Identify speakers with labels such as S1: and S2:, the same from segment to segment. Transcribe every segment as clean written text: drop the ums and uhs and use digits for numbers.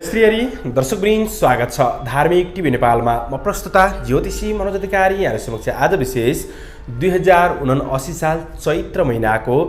S1: श्रीहरि दर्शकवृन्द स्वागत छ धार्मिक टिभी नेपालमा। म प्रस्तुता ज्योतिषी मनोज अधिकारी यहाँ समक्ष आज विशेष 2079 साल चैत्र महिनाको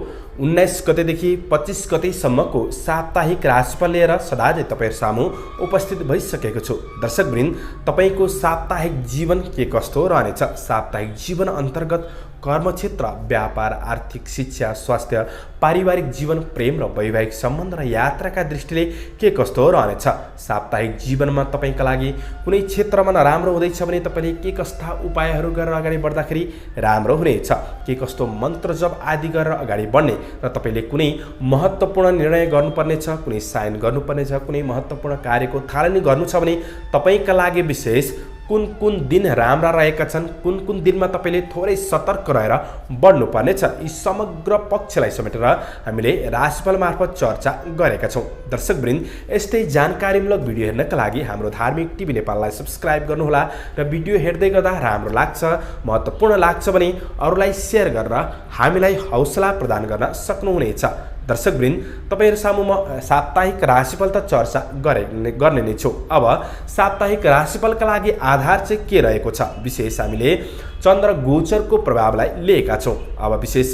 S1: 19 गतेदेखि 25 गतेसम्मको साप्ताहिक राशिफल लिएर सदाझै तपाईहरु सामु उपस्थित भइसकेको छु। दर्शकवृन्द, तपाईको साप्ताहिक जीवन के कस्तो रहनेछ? साप्ताहिक जीवन अन्तर्गत कर्मक्षेत्र, व्यापार, आर्थिक, शिक्षा, स्वास्थ्य, पारिवारिक जीवन, प्रेम र वैवाहिक सम्बन्ध र यात्राका दृष्टिले के कस्तो रहनेछ? साप्ताहिक जीवनमा तपाईका लागि कुनै क्षेत्रमा नराम्रो हुँदैछ भने तपाईले के कस्ता उपायहरू गरेर अगाडि बढ्दाखेरि राम्रो हुनेछ? के कस्तो मन्त्र जप आदि गरेर अगाडि बढ्ने र तपाईले कुनै महत्त्वपूर्ण निर्णय गर्नुपर्नेछ, कुनै साइन गर्नुपर्नेछ, कुनै महत्त्वपूर्ण कार्यको थालनी गर्नु छ भने तपाईका लागि विशेष कुन कुन दिन राम्रा रहेका छन्, कुन कुन दिनमा तपाईले थोरै सतर्क रहेर बढ्नुपर्नेछ, यी समग्र पक्षलाई समेटेर हामीले राशिफल मार्फत चर्चा गरेका छौँ। दर्शकवृन्द, यस्तै जानकारीमूलक भिडियो हेर्नका लागि हाम्रो धार्मिक टिभी नेपाललाई सब्स्क्राइब गर्नुहोला र भिडियो हेर्दै गर्दा राम्रो लाग्छ, महत्त्वपूर्ण लाग्छ भने अरूलाई सेयर गरेर हामीलाई हौसला प्रदान गर्न सक्नुहुनेछ। दर्शकवृन्द, तपाईहरु सामु म साप्ताहिक राशिफल त चर्चा गर्ने नै छु। अब साप्ताहिक राशिफलका लागि आधार चाहिँ के रहेको छ? विशेष हामीले चन्द्र गोचरको प्रभावलाई लिएका छौँ। अब विशेष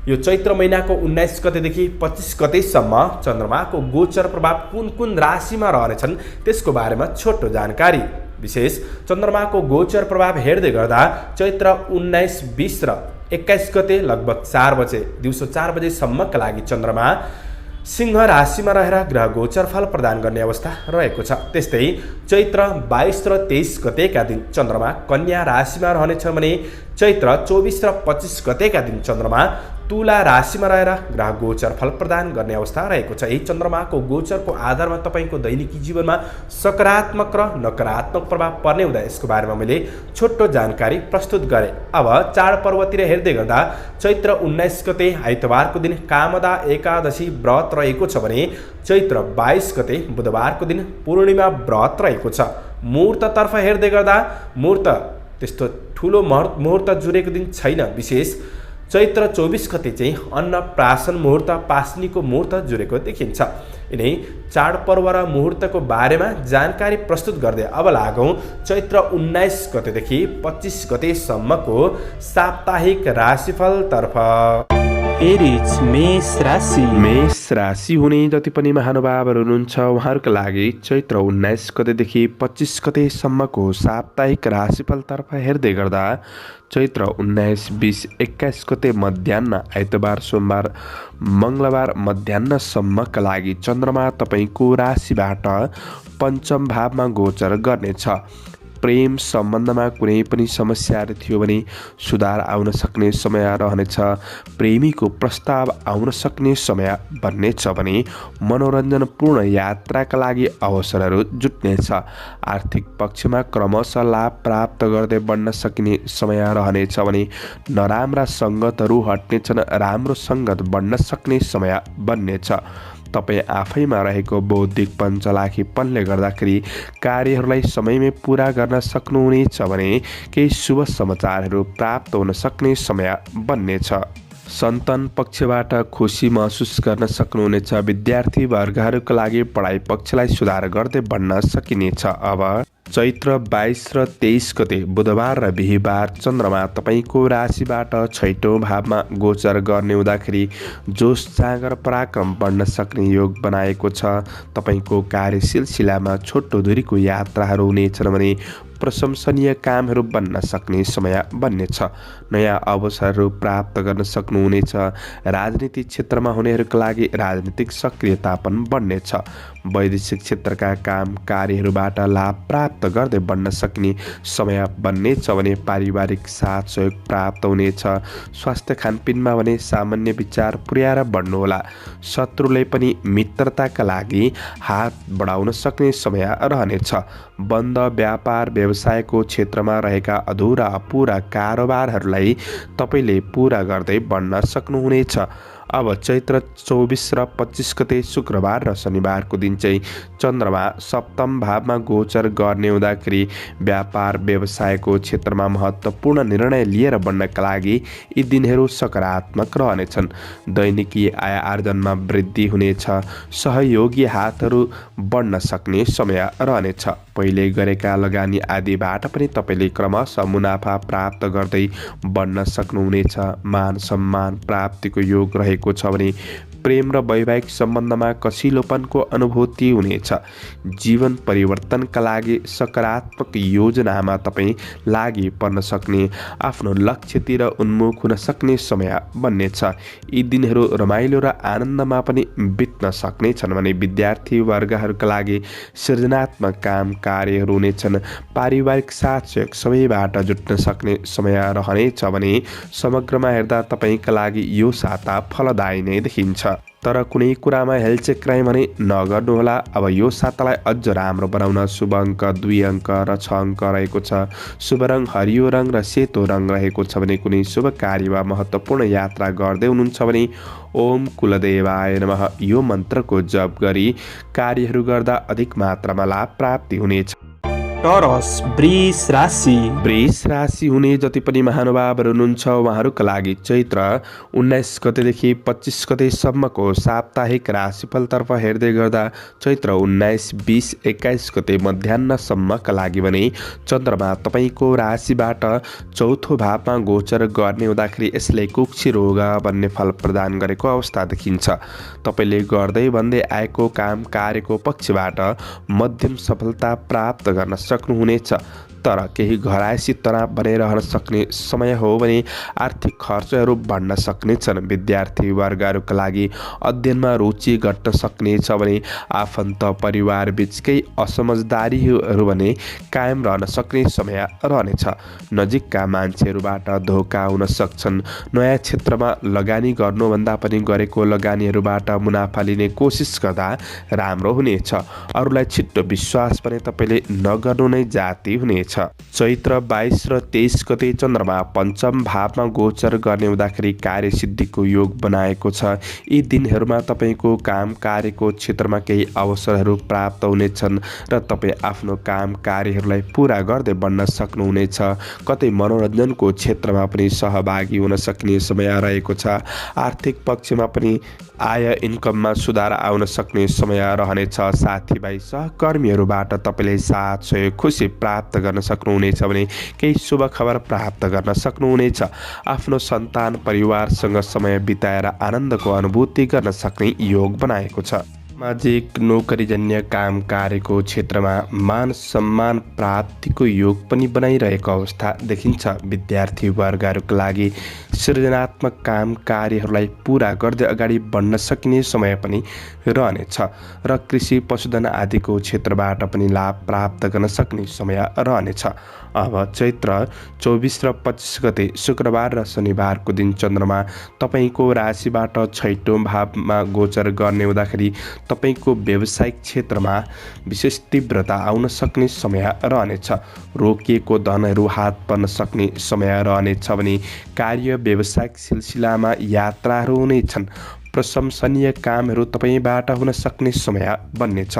S1: यो चैत्र महिनाको 19 गतेदेखि 25 गतेसम्म चन्द्रमाको गोचर प्रभाव कुन कुन राशिमा रहनेछन् त्यसको बारेमा छोटो जानकारी। विशेष चन्द्रमाको गोचर प्रभाव हेर्दै गर्दा चैत्र 19, 20 र 21 गते लगभग 4 बजे दिउँसो 4 बजेसम्मका लागि चन्द्रमा सिंह राशिमा रहेर ग्रह गोचर फल प्रदान गर्ने अवस्था रहेको छ। त्यस्तै चैत्र 22 र 23 गतेका दिन चन्द्रमा कन्या राशिमा रहनेछ भने चैत्र 24 र 25 गतेका दिन चन्द्रमा तुला राशिमा रहेर ग्रह गोचर फल प्रदान गर्ने अवस्था रहेको छ। यही चन्द्रमाको गोचरको आधारमा तपाईको दैनिकी जीवनमा सकारात्मक र नकारात्मक प्रभाव पर्ने हुँदा यसको बारेमा मैले छोटो जानकारी प्रस्तुत गरेँ। अब चाडपर्वतिर हेर्दै गर्दा चैत्र 19 गते आइतबारको दिन कामदा एकादशी व्रत रहेको छ भने चैत्र 22 गते बुधबारको दिन पूर्णिमा व्रत रहेको छ। मुहुर्ततर्फ हेर्दै गर्दा मुहुर्त त्यस्तो ठुलो मुहुर्त जुरेको दिन छैन। विशेष चैत्र 24 गते चाहिँ अन्नप्राशन मुहुर्त पासनीको मुहुर्त जुरेको देखिन्छ। यिनै चाडपर्व र मुहुर्तको बारेमा जानकारी प्रस्तुत गर्दै अब लागौँ चैत्र 19 गतेदेखि 25 गतेसम्मको साप्ताहिक राशिफलतर्फ।
S2: एरिज मेष राशि हुने जति पनि महानुभावहरू हुनुहुन्छ उहाँहरूका लागि चैत्र 19 गतेदेखि 25 गतेसम्मको साप्ताहिक राशिफलतर्फ हेर्दै गर्दा चैत्र 19, 20, 21 गते मध्याह्न आइतबार, सोमबार, मङ्गलबार मध्याह्नसम्मका लागि चन्द्रमा तपाईको राशिबाट पञ्चम भावमा गोचर गर्नेछ। प्रेम सम्बन्धमा कुनै पनि समस्याहरू थियो भने सुधार आउन सक्ने समय रहनेछ। प्रेमीको प्रस्ताव आउन सक्ने समय बन्नेछ भने मनोरञ्जनपूर्ण यात्राका लागि अवसरहरू जुट्नेछ। आर्थिक पक्षमा क्रमशः लाभ प्राप्त गर्दै बढ्न सकिने समय रहनेछ भने नराम्रा सङ्गतहरू हट्नेछन्, राम्रो सङ्गत बढ्न सक्ने समय बन्नेछ। तपाईँ आफैमा रहेको बौद्धिकपन, चलाखीपनले गर्दाखेरि कार्यहरूलाई समयमै पुरा गर्न सक्नुहुनेछ भने केही शुभ समाचारहरू प्राप्त हुन सक्ने समय बन्नेछ। सन्तान पक्षबाट खुसी महसुस गर्न सक्नुहुनेछ। विद्यार्थी वर्गहरूका लागि पढाइ पक्षलाई सुधार गर्दै बढ्न सकिनेछ। अब चैत्र 22 र 23 गते बुधबार र बिहीबार चन्द्रमा तपाईको राशिबाट छैटौँ भावमा गोचर गर्ने हुँदाखेरि जोस जाँगर पराक्रम बढ्न सक्ने योग बनाएको छ। तपाईको कार्य सिलसिलामा छोटो दूरीको यात्राहरू हुनेछन् भने प्रशंसनीय कामहरू बन्न सक्ने समय बन्नेछ। नयाँ अवसरहरू प्राप्त गर्न सक्नुहुनेछ। राजनीतिक क्षेत्रमा हुनेहरूका लागि राजनीतिक सक्रियता पनि बढ्नेछ। वैदेशिक क्षेत्रका काम कार्यहरूबाट लाभ प्राप्त गर्दै बढ्न सक्ने समय बन्नेछ भने पारिवारिक साथ सहयोग प्राप्त हुनेछ। स्वास्थ्य खानपिनमा भने सामान्य विचार पुर्याएर बढ्नुहोला। शत्रुले पनि मित्रताका लागि हात बढाउन सक्ने समय रहनेछ। बन्द व्यापार व्यवसायको क्षेत्रमा रहेका अधुरा अपुरा कारोबारहरूलाई तपाईँले पुरा गर्दै बढ्न सक्नुहुनेछ। अब चैत्र 24 र 25 गते शुक्रबार र शनिबारको दिन चाहिँ चन्द्रमा सप्तम भावमा गोचर गर्ने हुँदाखेरि व्यापार व्यवसायको क्षेत्रमा महत्त्वपूर्ण निर्णय लिएर बढ्नका लागि यी दिनहरू सकारात्मक रहनेछन्। दैनिकी आय आर्जनमा वृद्धि हुनेछ। सहयोगी हातहरू बढ्न सक्ने समय रहनेछ। पहिले गरेका लगानी आदिबाट पनि तपाईँले क्रमशः मुनाफा प्राप्त गर्दै बढ्न सक्नुहुनेछ। मान सम्मान प्राप्तिको योग रहेको छ भने प्रेम र वैवाहिक सम्बन्धमा कसिलोपनको अनुभूति हुनेछ। जीवन परिवर्तनका लागि सकारात्मक योजनामा तपाईँ लागि पर्न सक्ने, आफ्नो लक्ष्यतिर उन्मुख हुन सक्ने समय बन्नेछ। यी दिनहरू रमाइलो र आनन्दमा पनि बित्न सक्नेछन् भने विद्यार्थी वर्गहरूका लागि सृजनात्मक काम कार्यहरू हुनेछन्। पारिवारिक साथ सहयोग सबैबाट जुट्न सक्ने समय रहनेछ भने समग्रमा हेर्दा तपाईँका लागि यो साता फलदायी नै देखिन्छ। तर कुनै कुरामा हेलचेक्राइ भने नगर्नुहोला। अब यो सातालाई अझ राम्रो बनाउन शुभ अङ्क 2 अङ्क र 6 अङ्क रहेको छ। शुभ रङ हरियो रङ र सेतो रङ रहेको छ भने कुनै शुभ कार्य वा महत्त्वपूर्ण यात्रा गर्दै हुनुहुन्छ भने ओम कुलदेवाय नमः यो मन्त्रको जप गरी कार्यहरू गर्दा अधिक मात्रामा लाभ प्राप्ति हुनेछ।
S1: टरस वृष राशि।
S2: वृष राशि हुने जति पनि महानुभावहरू हुनुहुन्छ उहाँहरूका लागि चैत्र 19 गतेदेखि 25 गतेसम्मको साप्ताहिक राशिफलतर्फ हेर्दै गर्दा चैत्र 19, 20, 21 गते मध्याह्नसम्मका लागि भने चन्द्रमा तपाईँको राशिबाट चौथो भावमा गोचर गर्ने हुँदाखेरि यसले कुक्षी रोग भन्ने फल प्रदान गरेको अवस्था देखिन्छ। तपाईँले गर्दै भन्दै आएको काम कार्यको पक्षबाट मध्यम सफलता प्राप्त गर्न सक्नुहुनेछ। तर केही घरायसी तनाव बनिरहन सक्ने समय हो भने आर्थिक खर्चहरू बढ्न सक्नेछन्। विद्यार्थी वर्गहरूका लागि अध्ययनमा रुचि घट्न सक्नेछ भने आफन्त परिवार बिचकै असमझदारीहरू भने कायम रहन सक्ने समय रहनेछ। नजिकका मान्छेहरूबाट धोका हुन सक्छन्। नयाँ क्षेत्रमा लगानी गर्नुभन्दा पनि गरेको लगानीहरूबाट मुनाफा लिने कोसिस गर्दा राम्रो हुनेछ। अरूलाई छिट्टो विश्वास पनि तपाईँले नगर्नु नै जाति हुनेछ। चैत्र 22 र 23 गते चन्द्रमा पञ्चम भावमा गोचर गर्ने हुँदाखेरि कार्यसिद्धिको योग बनाएको छ। यी दिनहरूमा तपाईँको काम कार्यको क्षेत्रमा केही अवसरहरू प्राप्त हुनेछन् र तपाईँ आफ्नो काम कार्यहरूलाई पुरा गर्दै बढ्न सक्नुहुनेछ। कतै मनोरञ्जनको क्षेत्रमा पनि सहभागी हुन सक्ने समय रहेको छ। आर्थिक पक्षमा पनि आय इन्कममा सुधार आउन सक्ने समय रहनेछ। साथीभाइ सहकर्मीहरूबाट तपाईँले साथ सहयोग खुसी प्राप्त गर्न सक्नुहुनेछ भने केही शुभ खबर प्राप्त गर्न सक्नुहुनेछ। आफ्नो सन्तान परिवारसँग समय बिताएर आनन्दको अनुभूति गर्न सक्ने योग बनाएको छ। सामाजिक नोकरीजन्य काम कार्यको क्षेत्रमा मान सम्मान प्राप्तिको योग पनि बनाइरहेको अवस्था देखिन्छ। विद्यार्थी वर्गहरूका लागि सृजनात्मक काम कार्यहरूलाई पुरा गर्दै अगाडि बढ्न सकिने समय पनि रहनेछ र कृषि पशुधन आदिको क्षेत्रबाट पनि लाभ प्राप्त गर्न सक्ने समय रहनेछ। अब चैत्र 24 र 25 गते शुक्रबार र शनिबारको दिन चन्द्रमा तपाईँको राशिबाट छैटौँ भावमा गोचर गर्ने हुँदाखेरि तपाईँको व्यावसायिक क्षेत्रमा विशेष तीव्रता आउन सक्ने समय रहनेछ। रोकिएको धनहरू हात पर्न सक्ने समय रहनेछ भने कार्य व्यावसायिक सिलसिलामा यात्राहरू हुनेछन्। प्रशंसनीय कामहरू तपाईँबाट हुन सक्ने समय बन्नेछ।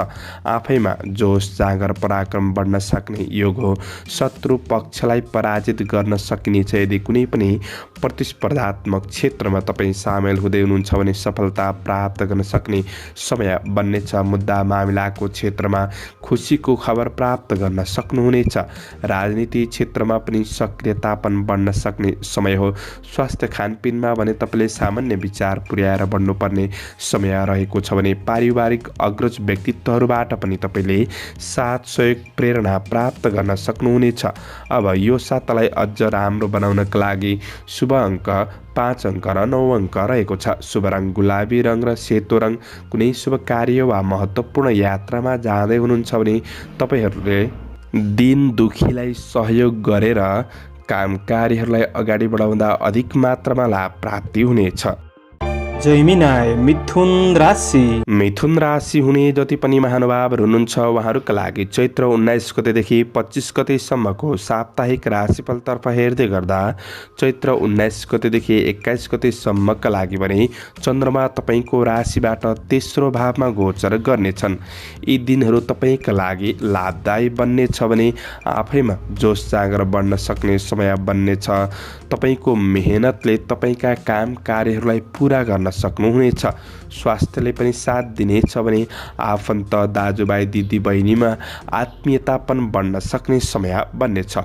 S2: आफैमा जोस जाँगर पराक्रम बढ्न सक्ने योग हो। शत्रु पक्षलाई पराजित गर्न सकिनेछ। यदि कुनै पनि प्रतिस्पर्धात्मक क्षेत्रमा तपाईँ सामेल हुँदै हुनुहुन्छ भने सफलता प्राप्त गर्न सक्ने समय बन्नेछ। मुद्दा मामिलाको क्षेत्रमा खुसीको खबर प्राप्त गर्न सक्नुहुनेछ। राजनीति क्षेत्रमा पनि सक्रियतापन बढ्न सक्ने समय हो। स्वास्थ्य खानपिनमा भने तपाईँले सामान्य विचार पुर्याएर बढ्नुपर्ने समय रहेको छ भने पारिवारिक अग्रज व्यक्तित्वहरूबाट पनि तपाईँले साथ सहयोग प्रेरणा प्राप्त गर्न सक्नुहुनेछ। अब यो सातालाई अझ राम्रो बनाउनका लागि शुभ अङ्क 5 अङ्क र 9 अङ्क रहेको छ। शुभ रङ गुलाबी रङ र सेतो रङ। कुनै शुभ कार्य वा महत्त्वपूर्ण यात्रामा जाँदै हुनुहुन्छ भने तपाईँहरूले दिन दुखीलाई सहयोग गरेर काम कार्यहरूलाई अगाडि बढाउँदा अधिक मात्रामा लाभ प्राप्ति हुनेछ।
S3: जैमिनाय मिथुन राशि।
S2: मिथुन राशि हुने जति पनि महानुभावहरू हुनुहुन्छ उहाँहरूका लागि चैत्र 19 गतेदेखि 25 गतेसम्मको साप्ताहिक राशिफलतर्फ हेर्दै गर्दा चैत्र 19 गतेदेखि 21 गतेसम्मका लागि भने चन्द्रमा तपाईँको राशिबाट तेस्रो भावमा गोचर गर्नेछन्। यी दिनहरू तपाईँका लागि लाभदायी बन्नेछ भने आफैमा जोस जाँगर बढ्न सक्ने समय बन्नेछ। तपाईँको मेहनतले तपाईँका काम कार्यहरूलाई पुरा गर्न सक्नुहुनेछ। स्वास्थ्यले पनि साथ दिनेछ भने आफन्त दाजुभाइ दिदी बहिनीमा आत्मीयतापन बढ्न सक्ने समय बन्नेछ।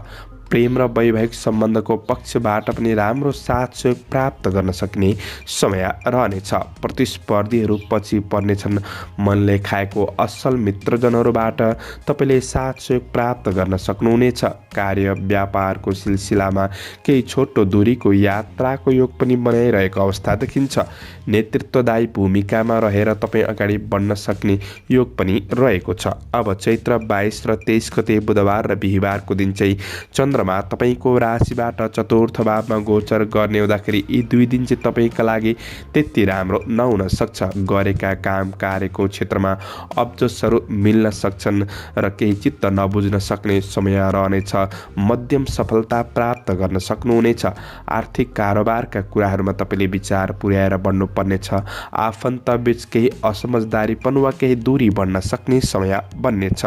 S2: प्रेम र वैवाहिक सम्बन्धको पक्षबाट पनि राम्रो साथ सहयोग प्राप्त गर्न सक्ने समय रहनेछ। प्रतिस्पर्धीहरू पछि पर्नेछन्। मनले खाएको असल मित्रजनहरूबाट तपाईँले साथ सहयोग प्राप्त गर्न सक्नुहुनेछ। कार्य व्यापारको सिलसिलामा केही छोटो दूरीको यात्राको योग पनि बनाइरहेको अवस्था देखिन्छ। नेतृत्वदायी भूमिकामा रहेर तपाईँ अगाडि बढ्न सक्ने योग पनि रहेको छ। अब चैत्र 22 र 23 गते बुधबार र बिहिबारको दिन चाहिँ चन्द्रमा तपाईँको राशिबाट चतुर्थ भावमा गोचर गर्ने हुँदाखेरि यी दुई दिन चाहिँ तपाईँका लागि त्यति राम्रो नहुन सक्छ। गरेका काम कार्यको क्षेत्रमा अब्जसहरू मिल्न सक्छन् र केही चित्त नबुझ्न सक्ने समय रहनेछ। मध्यम सफलता प्राप्त गर्न सक्नुहुनेछ। आर्थिक कारोबारका कुराहरूमा तपाईँले विचार पुर्याएर बढ्नुपर्नेछ। आफन्त बीच केही असमझदारीपन वा केही दूरी बढ्न सक्ने समय बन्नेछ।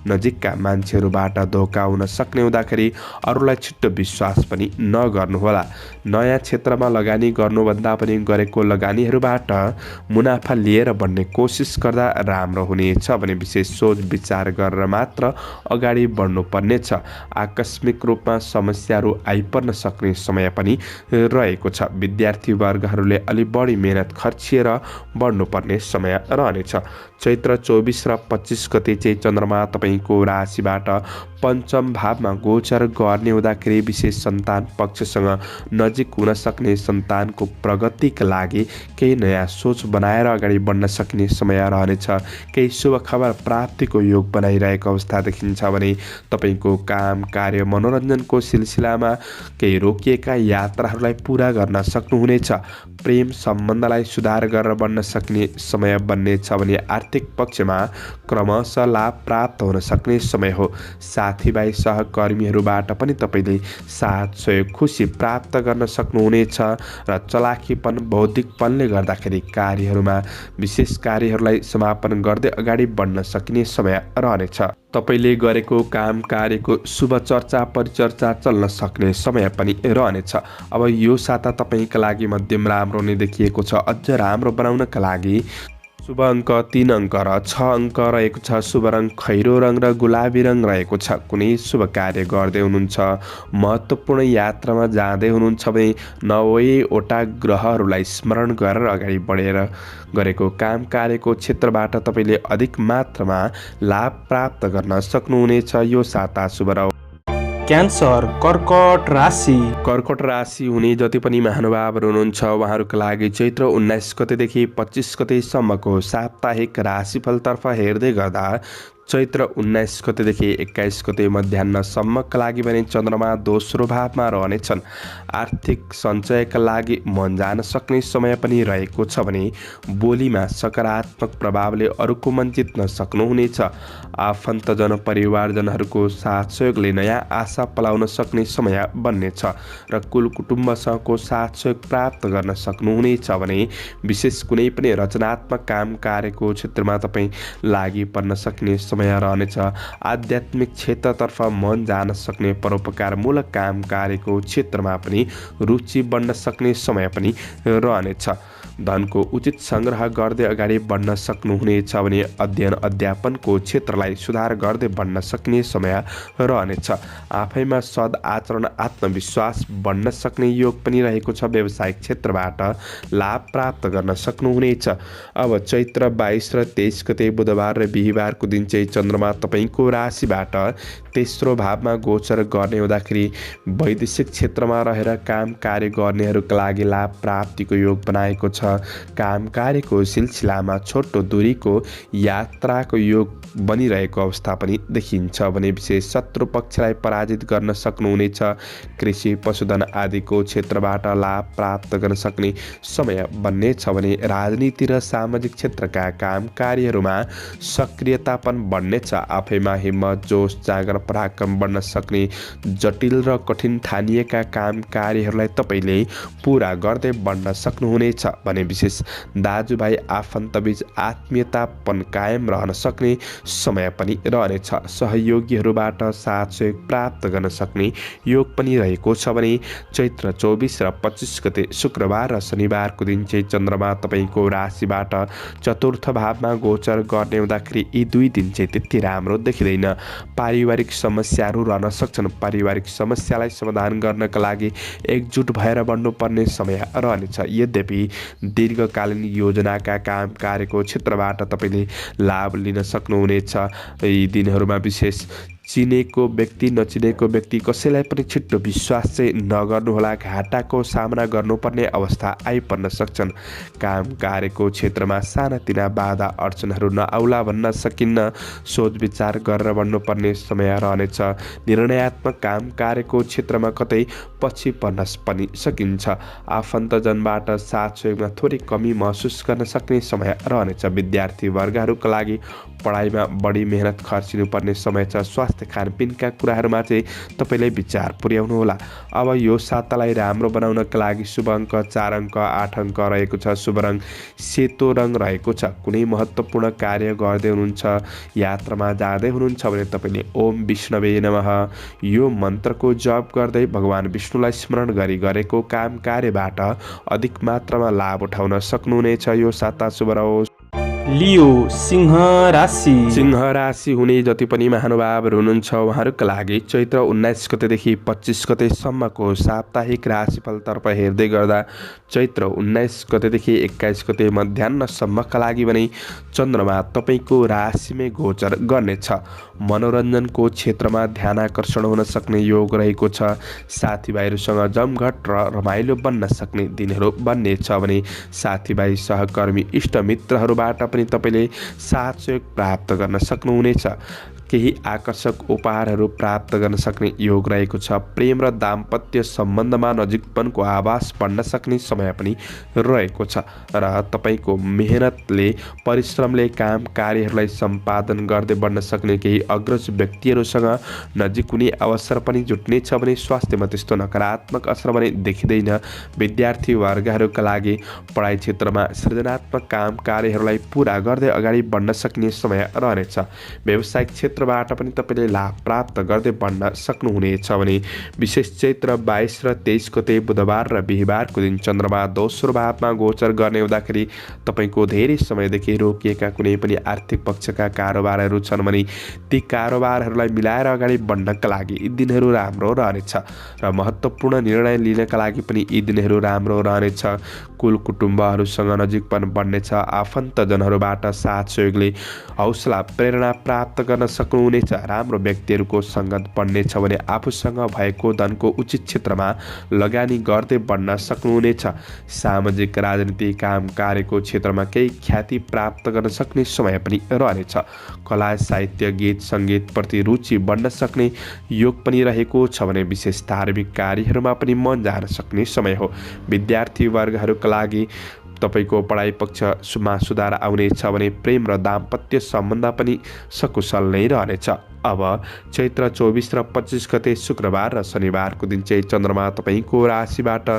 S2: नजिकका मान्छेहरूबाट धोका हुन सक्ने हुँदाखेरि अरूलाई छिट्टो विश्वास पनि नगर्नुहोला। नयाँ क्षेत्रमा लगानी गर्नुभन्दा पनि गरेको लगानीहरूबाट मुनाफा लिएर बढ्ने कोसिस गर्दा राम्रो हुनेछ भने विशेष सोच विचार गरेर मात्र अगाडि बढ्नुपर्नेछ। आकस्मिक रूपमा समस्याहरू आइपर्न सक्ने समय पनि रहेको छ। विद्यार्थी वर्गहरूले अलि बढी मेहनत खर्चिएर बढ्नुपर्ने समय रहनेछ। चैत्र 24 र 25 गते चाहिँ चन्द्रमा तपाईँको राशिबाट पञ्चम भावमा गोचर गर्ने हुँदाखेरि विशेष सन्तान पक्षसँग नजिक हुन सक्ने सन्तानको प्रगतिका लागि केही नयाँ सोच बनाएर अगाडि बढ्न सक्ने समय रहनेछ। केही शुभ खबर प्राप्तिको योग बनाइरहेको अवस्था देखिन्छ भने तपाईँको काम कार्य मनोरञ्जनको सिलसिलामा केही रोकिएका यात्राहरूलाई पुरा गर्न सक्नुहुनेछ। प्रेम सम्बन्धलाई सुधार गरेर बढ्न सक्ने समय बन्नेछ भने आर्थिक पक्षमा क्रमशः लाभ प्राप्त हुन सक्ने समय हो। साथीभाइ सहकर्मीहरूबाट पनि तपाईँले साथ सहयोग खुसी प्राप्त गर्न सक्नुहुनेछ र चलाखीपन बौद्धिकपनले गर्दाखेरि कार्यहरूमा विशेष कार्यहरूलाई समापन गर्दै अगाडि बढ्न सकिने समय रहनेछ। तपाईँले गरेको काम कार्यको शुभ चर्चा परिचर्चा चल्न सक्ने समय पनि रहनेछ। अब यो साता तपाईँका लागि मध्यम राम्रो नै देखिएको छ। अझ राम्रो बनाउनका लागि शुभ अङ्क 3 अङ्क र 6 अङ्क रहेको छ। शुभ रङ खैरो रङ र गुलाबी रङ रहेको छ। कुनै शुभ कार्य गर्दै हुनुहुन्छ, महत्त्वपूर्ण यात्रामा जाँदै हुनुहुन्छ भने 9वटा ग्रहहरूलाई स्मरण गरेर अगाडि बढेर गरेको काम कार्यको क्षेत्रबाट तपाईँले अधिक मात्रामा लाभ प्राप्त गर्न सक्नुहुनेछ। यो साता शुभ रह्यो।
S3: क्यान्सर कर्कट राशि।
S2: कर्कट राशि हुने जति पनि महानुभावहरू हुनुहुन्छ उहाँहरूका लागि चैत्र 19 गतेदेखि 25 गतेसम्मको साप्ताहिक राशिफलतर्फ हेर्दै गर्दा चैत्र 19 गतेदेखि 21 गते मध्याह्नसम्मका लागि भने चन्द्रमा दोस्रो भावमा रहनेछन्। आर्थिक सञ्चयका लागि मन जान सक्ने समय पनि रहेको छ भने बोलीमा सकारात्मक प्रभावले अरूको मन जित्न सक्नुहुनेछ। आफन्तजन परिवारजनहरूको साथ सहयोगले नयाँ आशा पलाउन सक्ने समय बन्नेछ र कुल कुटुम्बसँगको साथ सहयोग प्राप्त गर्न सक्नुहुनेछ भने विशेष कुनै पनि रचनात्मक काम कार्यको क्षेत्रमा तपाईँ लागि पर्न सक्ने समय रहनेछ। आध्यात्मिक क्षेत्रतर्फ मन जान सक्ने परोपकारमूलक काम कार्यको क्षेत्रमा पनि रुचि बढ्न सक्ने समय पनि रहनेछ। धनको उचित सङ्ग्रह गर्दै अगाडि बढ्न सक्नुहुनेछ भने अध्ययन अध्यापनको क्षेत्रलाई सुधार गर्दै बढ्न सक्ने समय रहनेछ। आफैमा सद आचरण आत्मविश्वास बढ्न सक्ने योग पनि रहेको छ। व्यावसायिक क्षेत्रबाट लाभ प्राप्त गर्न सक्नुहुनेछ। अब चैत्र 22 र 23 गते बुधबार र बिहिबारको दिन चाहिँ चन्द्रमा तपाईँको राशिबाट तेस्रो भावमा गोचर गर्ने हुँदाखेरि वैदेशिक क्षेत्रमा रहेर काम कार्य गर्नेहरूका लागि लाभ प्राप्तिको योग बनाएको छ। काम कार्यको सिलसिलामा छोटो दूरीको यात्राको योग बनिरहेको अवस्था पनि देखिन्छ भने विशेष शत्रु पक्षलाई पराजित गर्न सक्नुहुनेछ। कृषि पशुधन आदिको क्षेत्रबाट लाभ प्राप्त गर्न सक्ने समय बन्नेछ भने राजनीति र सामाजिक क्षेत्रका काम कार्यहरूमा सक्रियतापन बढ्नेछ। आफैमा हिम्मत जोस जाँगर पराक्रम बढ्न सक्ने जटिल र कठिन ठानिएका काम कार्यहरूलाई तपाईँले पुरा गर्दै बढ्न सक्नुहुनेछ भने विशेष दाजुभाइ आफन्तबीच आत्मीयतापन कायम रहन सक्ने समय पनि रहनेछ। सहयोगीहरूबाट साथ सहयोग प्राप्त गर्न सक्ने योग पनि रहेको छ भने चैत्र 24 र 25 गते शुक्रबार र शनिबारको दिन चाहिँ चन्द्रमा तपाईँको राशिबाट चतुर्थ भावमा गोचर गर्ने हुँदाखेरि यी दुई दिन चाहिँ त्यति राम्रो देखिँदैन। पारिवारिक समस्याहरू रहन सक्छन्। पारिवारिक समस्यालाई समाधान गर्नका लागि एकजुट भएर बढ्नुपर्ने समय रहनेछ। यद्यपि दीर्घकालीन योजनाका काम कार्यको क्षेत्रबाट तपाईँले लाभ लिन सक्नुहुनेछ। यी दिनहरूमा विशेष चिनेको व्यक्ति नचिनेको व्यक्ति कसैलाई पनि छिट्टो विश्वास चाहिँ नगर्नुहोला। घाटाको सामना गर्नुपर्ने अवस्था आइपर्न सक्छन्। काम कार्यको क्षेत्रमा सानातिना बाधा अडचनहरू नआउला भन्न सकिन्न। सोच विचार गरेर बढ्नुपर्ने समय रहनेछ। निर्णयात्मक काम कार्यको क्षेत्रमा कतै पछि पर्न पनि सकिन्छ। आफन्तजनबाट साथ सहयोगमा थोरै कमी महसुस गर्न सक्ने समय रहनेछ। विद्यार्थी वर्गहरूका लागि पढाइमा बढी मेहनत खर्चिनुपर्ने समय छ। स्वास्थ्य खानपिनका कुराहरूमा चाहिँ तपाईँले विचार पुर्याउनुहोला। अब यो सातालाई राम्रो बनाउनका लागि शुभ अङ्क 4 अङ्क 8 अङ्क रहेको छ। शुभ रङ सेतो रङ रहेको छ। कुनै महत्त्वपूर्ण कार्य गर्दै हुनुहुन्छ, यात्रामा जाँदै हुनुहुन्छ भने तपाईँले ओम विष्णवे नमः यो मन्त्रको जप गर्दै भगवान विष्णुलाई स्मरण गरी गरेको काम कार्यबाट अधिक मात्रामा लाभ उठाउन सक्नुहुनेछ। यो साता शुभ रहोस्।
S3: लियो सिंह राशि।
S2: सिंह राशि हुने जति पनि महानुभावहरू हुनुहुन्छ उहाँहरूका लागि चैत्र 19 गतेदेखि 25 गतेसम्मको साप्ताहिक राशिफलतर्फ हेर्दै गर्दा चैत्र 19 गतेदेखि 21 गते मध्याह्नसम्मका लागि भने चन्द्रमा तपाईँको राशिमै गोचर गर्नेछ। मनोरञ्जनको क्षेत्रमा ध्यानाकर्षण हुन सक्ने योग रहेको छ। साथीभाइहरूसँग जमघट र रमाइलो बन्न सक्ने दिनहरू बन्नेछ भने साथीभाइ सहकर्मी इष्टमित्रहरूबाट पनि तपाईँले साथ सहयोग प्राप्त गर्न सक्नुहुनेछ। केही आकर्षक उपहारहरू प्राप्त गर्न सक्ने योग रहेको छ। प्रेम र दाम्पत्य सम्बन्धमा नजिकपनको आभास बढ्न सक्ने समय पनि रहेको छ र तपाईँको मेहनतले परिश्रमले काम कार्यहरूलाई सम्पादन गर्दै बढ्न सक्ने केही अग्रज व्यक्तिहरूसँग नजिक हुने अवसर पनि जुट्नेछ भने स्वास्थ्यमा त्यस्तो नकारात्मक असर पनि देखिँदैन। विद्यार्थी वर्गहरूका लागि पढाइ क्षेत्रमा सृजनात्मक काम कार्यहरूलाई पुरा गर्दै अगाडि बढ्न सक्ने समय रहनेछ। व्यावसायिक क्षेत्रबाट पनि तपाईँले लाभ प्राप्त गर्दै बढ्न सक्नुहुनेछ भने विशेष चैत्र 22 र 23 गते बुधबार र बिहिबारको दिन चन्द्रमा दोस्रो भावमा गोचर गर्ने हुँदाखेरि तपाईँको धेरै समयदेखि रोकिएका कुनै पनि आर्थिक पक्षका कारोबारहरू छन् भने ती कारोबारहरूलाई मिलाएर अगाडि बढ्नका लागि यी दिनहरू राम्रो रहनेछ र महत्त्वपूर्ण निर्णय लिनका लागि पनि यी दिनहरू राम्रो रहनेछ। कुल कुटुम्बहरूसँग नजिकपन बढ्नेछ। आफन्तजनहरूबाट साथ सहयोगले हौसला प्रेरणा प्राप्त गर्न सक्नुहुनेछ। राम्रो व्यक्तिहरूको सङ्गत बढ्नेछ भने आफूसँग भएको धनको उचित क्षेत्रमा लगानी गर्दै बढ्न सक्नुहुनेछ। सामाजिक राजनीति काम कार्यको क्षेत्रमा केही ख्याति प्राप्त गर्न सक्ने समय पनि रहनेछ। कला साहित्य गीत सङ्गीतप्रति रुचि बढ्न सक्ने योग पनि रहेको छ भने विशेष धार्मिक कार्यहरूमा पनि मन जान सक्ने समय हो। विद्यार्थी वर्गहरूका लागि तपाईँको पढाइ पक्षमा सुधार आउनेछ भने प्रेम र दाम्पत्य सम्बन्ध पनि सकुशल नै रहनेछ। अब चैत्र 24 र 25 गते शुक्रबार र शनिबारको दिन चाहिँ चन्द्रमा तपाईँको राशिबाट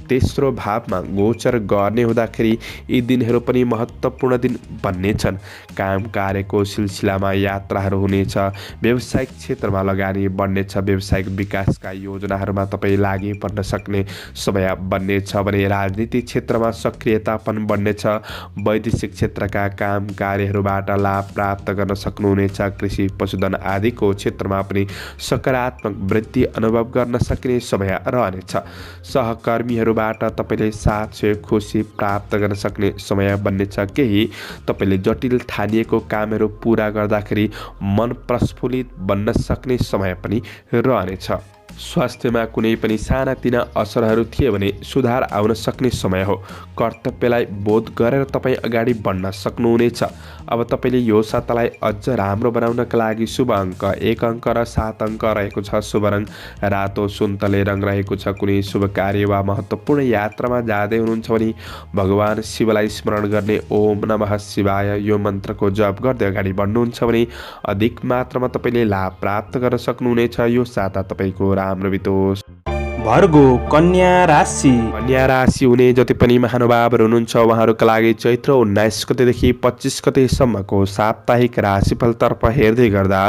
S2: तेस्रो भावमा गोचर गर्ने हुँदाखेरि यी दिनहरू पनि महत्त्वपूर्ण दिन बन्नेछन्। काम कार्यको सिलसिलामा यात्राहरू हुनेछ। व्यावसायिक क्षेत्रमा लगानी बढ्नेछ। व्यावसायिक विकासका योजनाहरूमा तपाईँ लागि पर्न सक्ने समय बन्नेछ भने राजनीतिक क्षेत्रमा सक्रियतापन बढ्नेछ। वैदेशिक क्षेत्रका काम कार्यहरूबाट लाभ प्राप्त गर्न सक्नुहुनेछ। कृषि पशुधन आदिको क्षेत्रमा पनि सकारात्मक वृद्धि अनुभव गर्न सक्ने समय रहनेछ। सहकर्मीहरूबाट तपाईँले साथ सहयोग खुसी प्राप्त गर्न सक्ने समय बन्नेछ। केही तपाईँले जटिल ठानिएको कामहरू पुरा गर्दाखेरि मन प्रस्फुलित बन्न सक्ने समय पनि रहनेछ। स्वास्थ्यमा कुनै पनि सानातिना असरहरू थिए भने सुधार आउन सक्ने समय हो। कर्तव्यलाई बोध गरेर तपाईँ अगाडि बढ्न सक्नुहुनेछ। अब तपाईँले यो सातालाई अझ राम्रो बनाउनका लागि शुभ अङ्क 1 अङ्क र 7 अङ्क रहेको छ। शुभ रङ रातो सुन्तले रङ रहेको छ। कुनै शुभ कार्य वा महत्त्वपूर्ण यात्रामा जाँदै हुनुहुन्छ भने भगवान शिवलाई स्मरण गर्ने ओम नमः शिवाय यो मन्त्रको जप गर्दै अगाडि बढ्नुहुन्छ भने अधिक मात्रामा तपाईँले लाभ प्राप्त गर्न सक्नुहुनेछ। यो साता तपाईँको राम्रो बितोस्।
S3: भर्गो कन्या राशि।
S2: कन्या राशि हुने जति पनि महानुभावहरू हुनुहुन्छ उहाँहरूका लागि चैत्र 19 गतेदेखि 25 गतेसम्मको साप्ताहिक राशिफलतर्फ हेर्दै गर्दा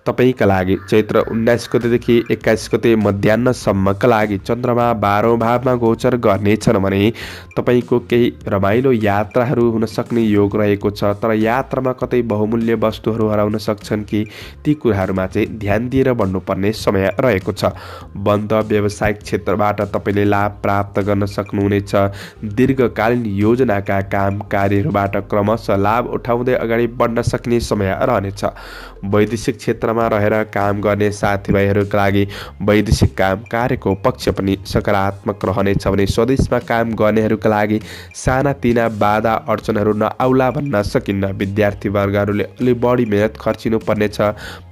S2: तपाईँका लागि चैत्र 19 गतेदेखि 21 गते मध्याह्नसम्मका लागि चन्द्रमा 12औं भावमा गोचर गर्नेछन् भने तपाईँको केही रमाइलो यात्राहरू हुन सक्ने योग रहेको छ। तर यात्रामा कतै बहुमूल्य वस्तुहरू हराउन सक्छन् कि ती कुराहरूमा चाहिँ ध्यान दिएर बढ्नुपर्ने समय रहेको छ। बन्द व्यवसायिक क्षेत्रबाट तपाईँले लाभ प्राप्त गर्न सक्नुहुनेछ। दीर्घकालीन योजनाका काम कार्यहरूबाट क्रमशः लाभ उठाउँदै अगाडि बढ्न सक्ने समय रहनेछ। वैदेशिक क्षेत्रमा रहेर काम गर्ने साथीभाइहरूका लागि वैदेशिक काम कार्यको पक्ष पनि सकारात्मक रहनेछ भने स्वदेशमा काम गर्नेहरूका लागि सानातिना बाधा अडचनहरू नआउला भन्न सकिन्न। विद्यार्थी वर्गहरूले अलि बढी मेहनत खर्चिनु पर्नेछ।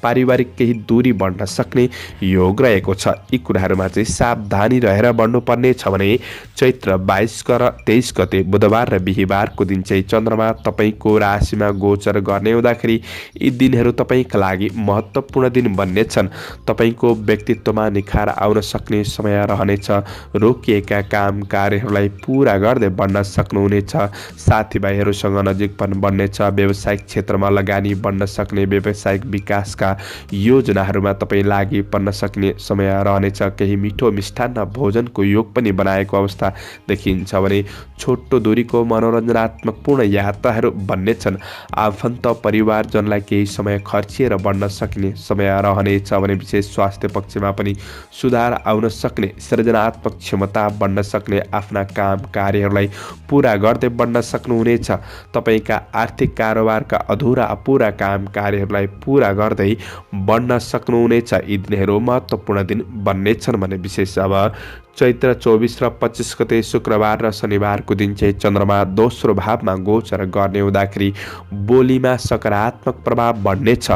S2: पारिवारिक केही दूरी बढ्न सक्ने योग रहेको छ। यी कुराहरूमा चाहिँ सावधानी रहेर बढ्नुपर्ने छ भने चैत्र 22 र 23 गते बुधबार र बिहिबारको दिन चाहिँ चन्द्रमा तपाईँको राशिमा गोचर गर्ने हुँदाखेरि यी दिनहरू तपाईँका लागि महत्त्वपूर्ण दिन बन्नेछन्। तपाईँको व्यक्तित्वमा निखार आउन सक्ने समय रहनेछ। रोकिएका काम कार्यहरूलाई पुरा गर्दै बढ्न सक्नुहुनेछ। साथीभाइहरूसँग नजिकपन बढ्नेछ। व्यावसायिक क्षेत्रमा लगानी बढ्न सक्ने व्यावसायिक विकासका योजनाहरूमा तपाईँ लागि पर्न सक्ने समय रहनेछ। केही मिठो मिष्टान्न भोजनको योग पनि बनाएको अवस्था देखिन्छ भने छोटो दूरीको मनोरञ्जनात्मक पूर्ण यात्राहरू बन्नेछन्। आफन्त परिवारजनलाई केही समय खर्चिएर बढ्न सक्ने समय रहनेछ भने विशेष स्वास्थ्य पक्षमा पनि सुधार आउन सक्ने, सृजनात्मक क्षमता बढ्न सक्ने, आफ्ना काम कार्यहरूलाई पुरा गर्दै बढ्न सक्नुहुनेछ। तपाईँका आर्थिक कारोबारका अधुरा अपुरा काम कार्यहरूलाई पुरा गर्दै बढ्न सक्नुहुनेछ। यी दिनहरू महत्त्वपूर्ण दिन बन्नेछन् भने विशेष अब चैत्र 24 र 25 गते शुक्रबार र शनिबारको दिन चाहिँ चन्द्रमा दोस्रो भावमा गोचर गर्ने हुँदाखेरि बोलीमा सकारात्मक प्रभाव बढ्नेछ।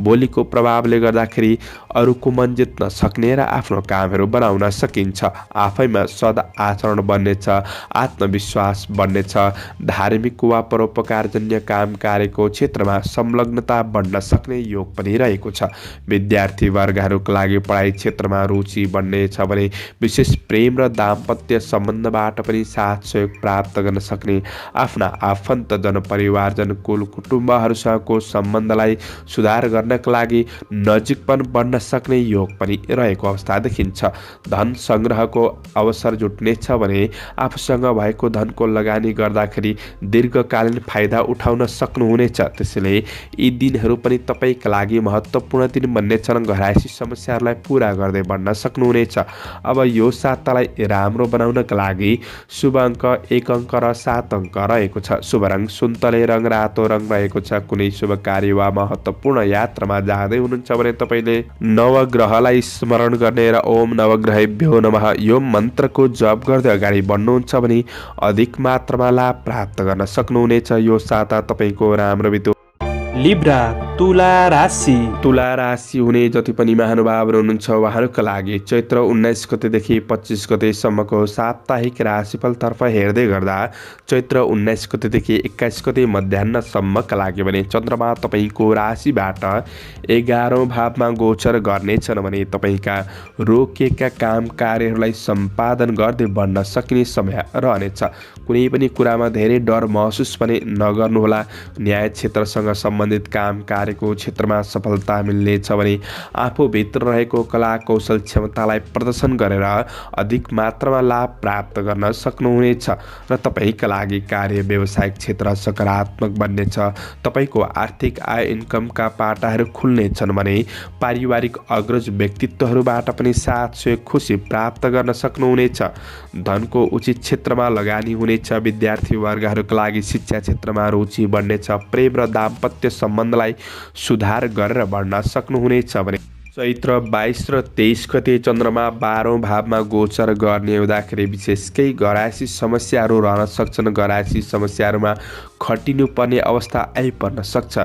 S2: बोलीको प्रभावले गर्दाखेरि अरूको मन जित्न सक्ने र आफ्नो कामहरू बनाउन सकिन्छ। आफैमा सद आचरण बन्नेछ। आत्मविश्वास बढ्नेछ। धार्मिक वा परोपकारजन्य काम कार्यको क्षेत्रमा संलग्नता बढ्न सक्ने योग पनि रहेको छ। विद्यार्थी वर्गहरूका लागि पढाइ क्षेत्रमा रुचि बढ्नेछ भने विशेष प्रेम र दाम्पत्य सम्बन्धबाट पनि साथ सहयोग प्राप्त गर्न सक्ने, आफ्ना आफन्तजन परिवारजन कुल कुटुम्बहरूसँगको सम्बन्धलाई सुधार गर्नका लागि नजिकपन बढ्न सक्ने योग पनि रहेको अवस्था देखिन्छ। धन सङ्ग्रहको अवसर जुट्नेछ भने आफूसँग भएको धनको लगानी गर्दाखेरि दीर्घकालीन फाइदा उठाउन सक्नुहुनेछ। त्यसैले यी दिनहरू पनि तपाईँका लागि महत्त्वपूर्ण दिन बन्नेछन्। घरायसी समस्याहरूलाई पुरा गर्दै बढ्न सक्नुहुनेछ। अब यो सातालाई राम्रो बनाउनका लागि शुभ अङ्क 1 अङ्क र 7 अङ्क रहेको छ। शुभ रङ सुन्तले रङ रातो रङ रहेको छ। कुनै शुभ कार्य वा महत्त्वपूर्ण यात्रामा जाँदै हुनुहुन्छ भने तपाईँले नवग्रहलाई स्मरण गर्ने र ओम नवग्रहेभ्यो नमः यो मन्त्रको जप गर्दै अगाडि बढ्नुहुन्छ भने अधिक मात्रामा लाभ प्राप्त गर्न सक्नुहुनेछ। यो साता तपाईँको राम्रो बितो।
S3: लिब्रा तुला राशि।
S2: तुला राशि हुने जति पनि महानुभावहरू हुनुहुन्छ उहाँहरूका लागि चैत्र 19 गतेदेखि 25 गतेसम्मको साप्ताहिक राशिफलतर्फ हेर्दै गर्दा चैत्र 19 गतेदेखि 21 गते मध्याह्नसम्मका लागि भने चन्द्रमा तपाईँको राशिबाट 11औं भावमा गोचर गर्नेछन् भने तपाईँका रोकिएका काम कार्यहरूलाई सम्पादन गर्दै बढ्न सक्ने समय रहनेछ। कुनै पनि कुरामा धेरै डर महसुस पनि नगर्नुहोला। न्याय क्षेत्रसँग सम्बन्धित काम कार्यको क्षेत्रमा सफलता मिल्नेछ भने आफूभित्र रहेको कला कौशल क्षमतालाई प्रदर्शन गरेर अधिक मात्रामा लाभ प्राप्त गर्न सक्नुहुनेछ र तपाईँका लागि कार्य व्यवसायिक क्षेत्र सकारात्मक बन्नेछ। तपाईँको आर्थिक आय इन्कमका पाटाहरू खुल्नेछन् भने पारिवारिक अग्रज व्यक्तित्वहरूबाट पनि साथ सहयोग खुसी प्राप्त गर्न सक्नुहुनेछ। धनको उचित क्षेत्रमा लगानी हुनेछ। विद्यार्थी वर्गहरूका लागि शिक्षा क्षेत्रमा रुचि बढ्नेछ। प्रेम र दाम्पत्य सम्बन्धलाई सुधार गरेर बढ्न सक्नुहुनेछ भने चैत्र 22 र 23 गते चन्द्रमा 12औं भावमा गोचर गर्ने हुँदाखेरि विशेषकै घरायसी समस्याहरू रहन सक्छन्। घरायसी समस्याहरूमा खटिनुपर्ने अवस्था आइपर्न सक्छ।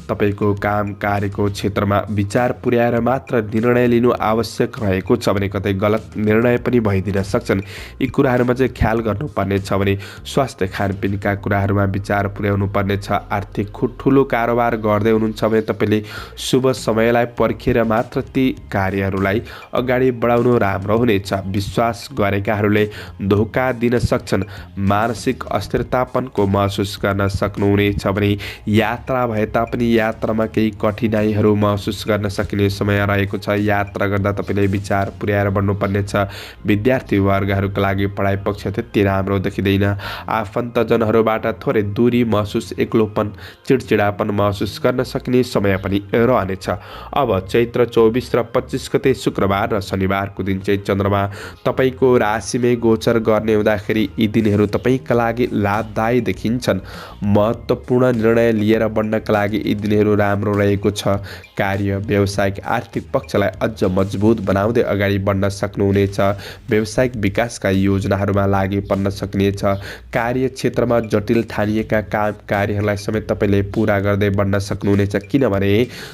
S2: तपाईँको काम कार्यको क्षेत्रमा विचार पुर्याएर मात्र निर्णय लिनु आवश्यक रहेको छ भने कतै गलत निर्णय पनि भइदिन सक्छन्। यी कुराहरूमा चाहिँ ख्याल गर्नुपर्ने छ भने स्वास्थ्य खानपिनका कुराहरूमा विचार पुर्याउनु पर्ने छ। आर्थिक ठुलो कारोबार गर्दै हुनुहुन्छ भने तपाईँले शुभ समयलाई पर्खेर मात्र ती कार्यहरूलाई अगाडि बढाउनु राम्रो हुनेछ। विश्वास गरेकाहरूले धोका दिन सक्छन्। मानसिक अस्थिरतापनको महसुस गर्न सक्नुहुनेछ भने यात्रा भए तापनि यात्रामा केही कठिनाइहरू महसुस गर्न सकिने समय रहेको छ। यात्रा गर्दा तपाईँले विचार पुर्याएर बढ्नुपर्ने छ। विद्यार्थी वर्गहरूका लागि पढाइ पक्ष त्यति राम्रो देखिँदैन। आफन्तजनहरूबाट थोरै दूरी महसुस, एक्लोपन, चिडचिडापन महसुस गर्न सकिने समय पनि रहनेछ। अब चैत्र 24 र 25 गते शुक्रबार र शनिबारको दिन चाहिँ चन्द्रमा तपाईँको राशिमै गोचर गर्ने हुँदाखेरि यी दिनहरू तपाईँका लागि लाभदायी देखिन्छन्। महत्त्वपूर्ण निर्णय लिएर बढ्नका लागि यी दिनहरू राम्रो रहेको छ। कार्य, व्यावसायिक, आर्थिक पक्षलाई अझ मजबुत बनाउँदै अगाडि बढ्न सक्नुहुनेछ। व्यावसायिक विकासका योजनाहरूमा लागि पर्न सक्नेछ। कार्य क्षेत्रमा जटिल ठानिएका काम कार्यहरूलाई समेत तपाईँले पुरा गर्दै बढ्न सक्नुहुनेछ, किनभने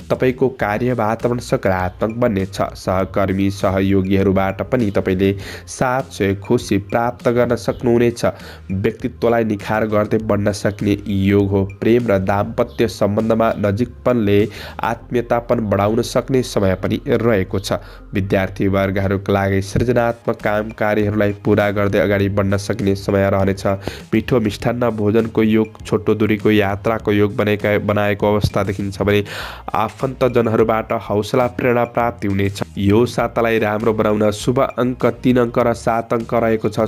S2: तपाईँको कार्य वातावरण सकारात्मक बन्नेछ। सहकर्मी सहयोगीहरूबाट पनि तपाईँले साथ सहयोग, खुसी प्राप्त गर्न सक्नुहुनेछ। व्यक्तित्वलाई निखार गर्दै बढ्न सक्ने योग हो। प्रेम र दाम्पत्य सम्बन्धमा नजिकपनले आत्मीयतापन बढाउन सक्ने समय पनि रहेको छ। विद्यार्थी वर्गहरूका लागि सृजनात्मक काम कार्यहरूलाई पुरा गर्दै अगाडि बढ्न सक्ने समय रहनेछ। मिठो मिष्ठान्न भोजनको योग, छोटो दूरीको यात्राको योग बनाएको अवस्था देखिन्छ भने आफन्तजनहरूबाट हौसला प्रेरणा प्राप्ति हुनेछ। यो सातालाई राम्रो बनाउन शुभ अङ्क 3 अङ्क र 7 अङ्क रहेको छ।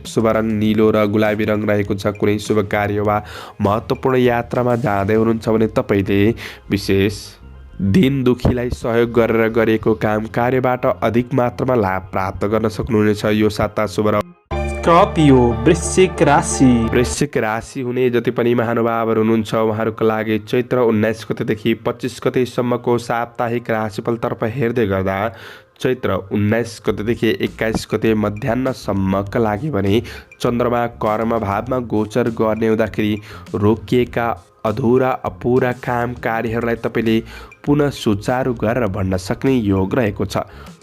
S2: शुभ रङ नीलो र गुलाबी रङ रहेको छ। कुनै शुभ कार्य वा महत्त्वपूर्ण यात्रामा जाँदै हुनुहुन्छ भने तपाईँले विशेष दिन दुखीलाई सहयोग गरेर गरेको काम कार्यबाट अधिक मात्रामा लाभ प्राप्त गर्न सक्नुहुनेछ। यो साता शुभ रङ
S3: स्कर्पियो वृश्चिक राशि।
S2: वृश्चिक राशि हुने जति पनि महानुभावहरू हुनुहुन्छ उहाँहरूका लागि चैत्र 19 गतेदेखि 25 गतेसम्मको साप्ताहिक राशिफलतर्फ हेर्दै गर्दा चैत्र 19 गतेदेखि 21 गते मध्याह्नसम्मका लागि भने चन्द्रमा कर्म भावमा गोचर गर्ने हुँदाखेरि रोकिएका अधुरा अपुरा काम कार्यहरूलाई तपाईँले पुनः सुचारू गरेर बढ्न सक्ने योग रहेको छ।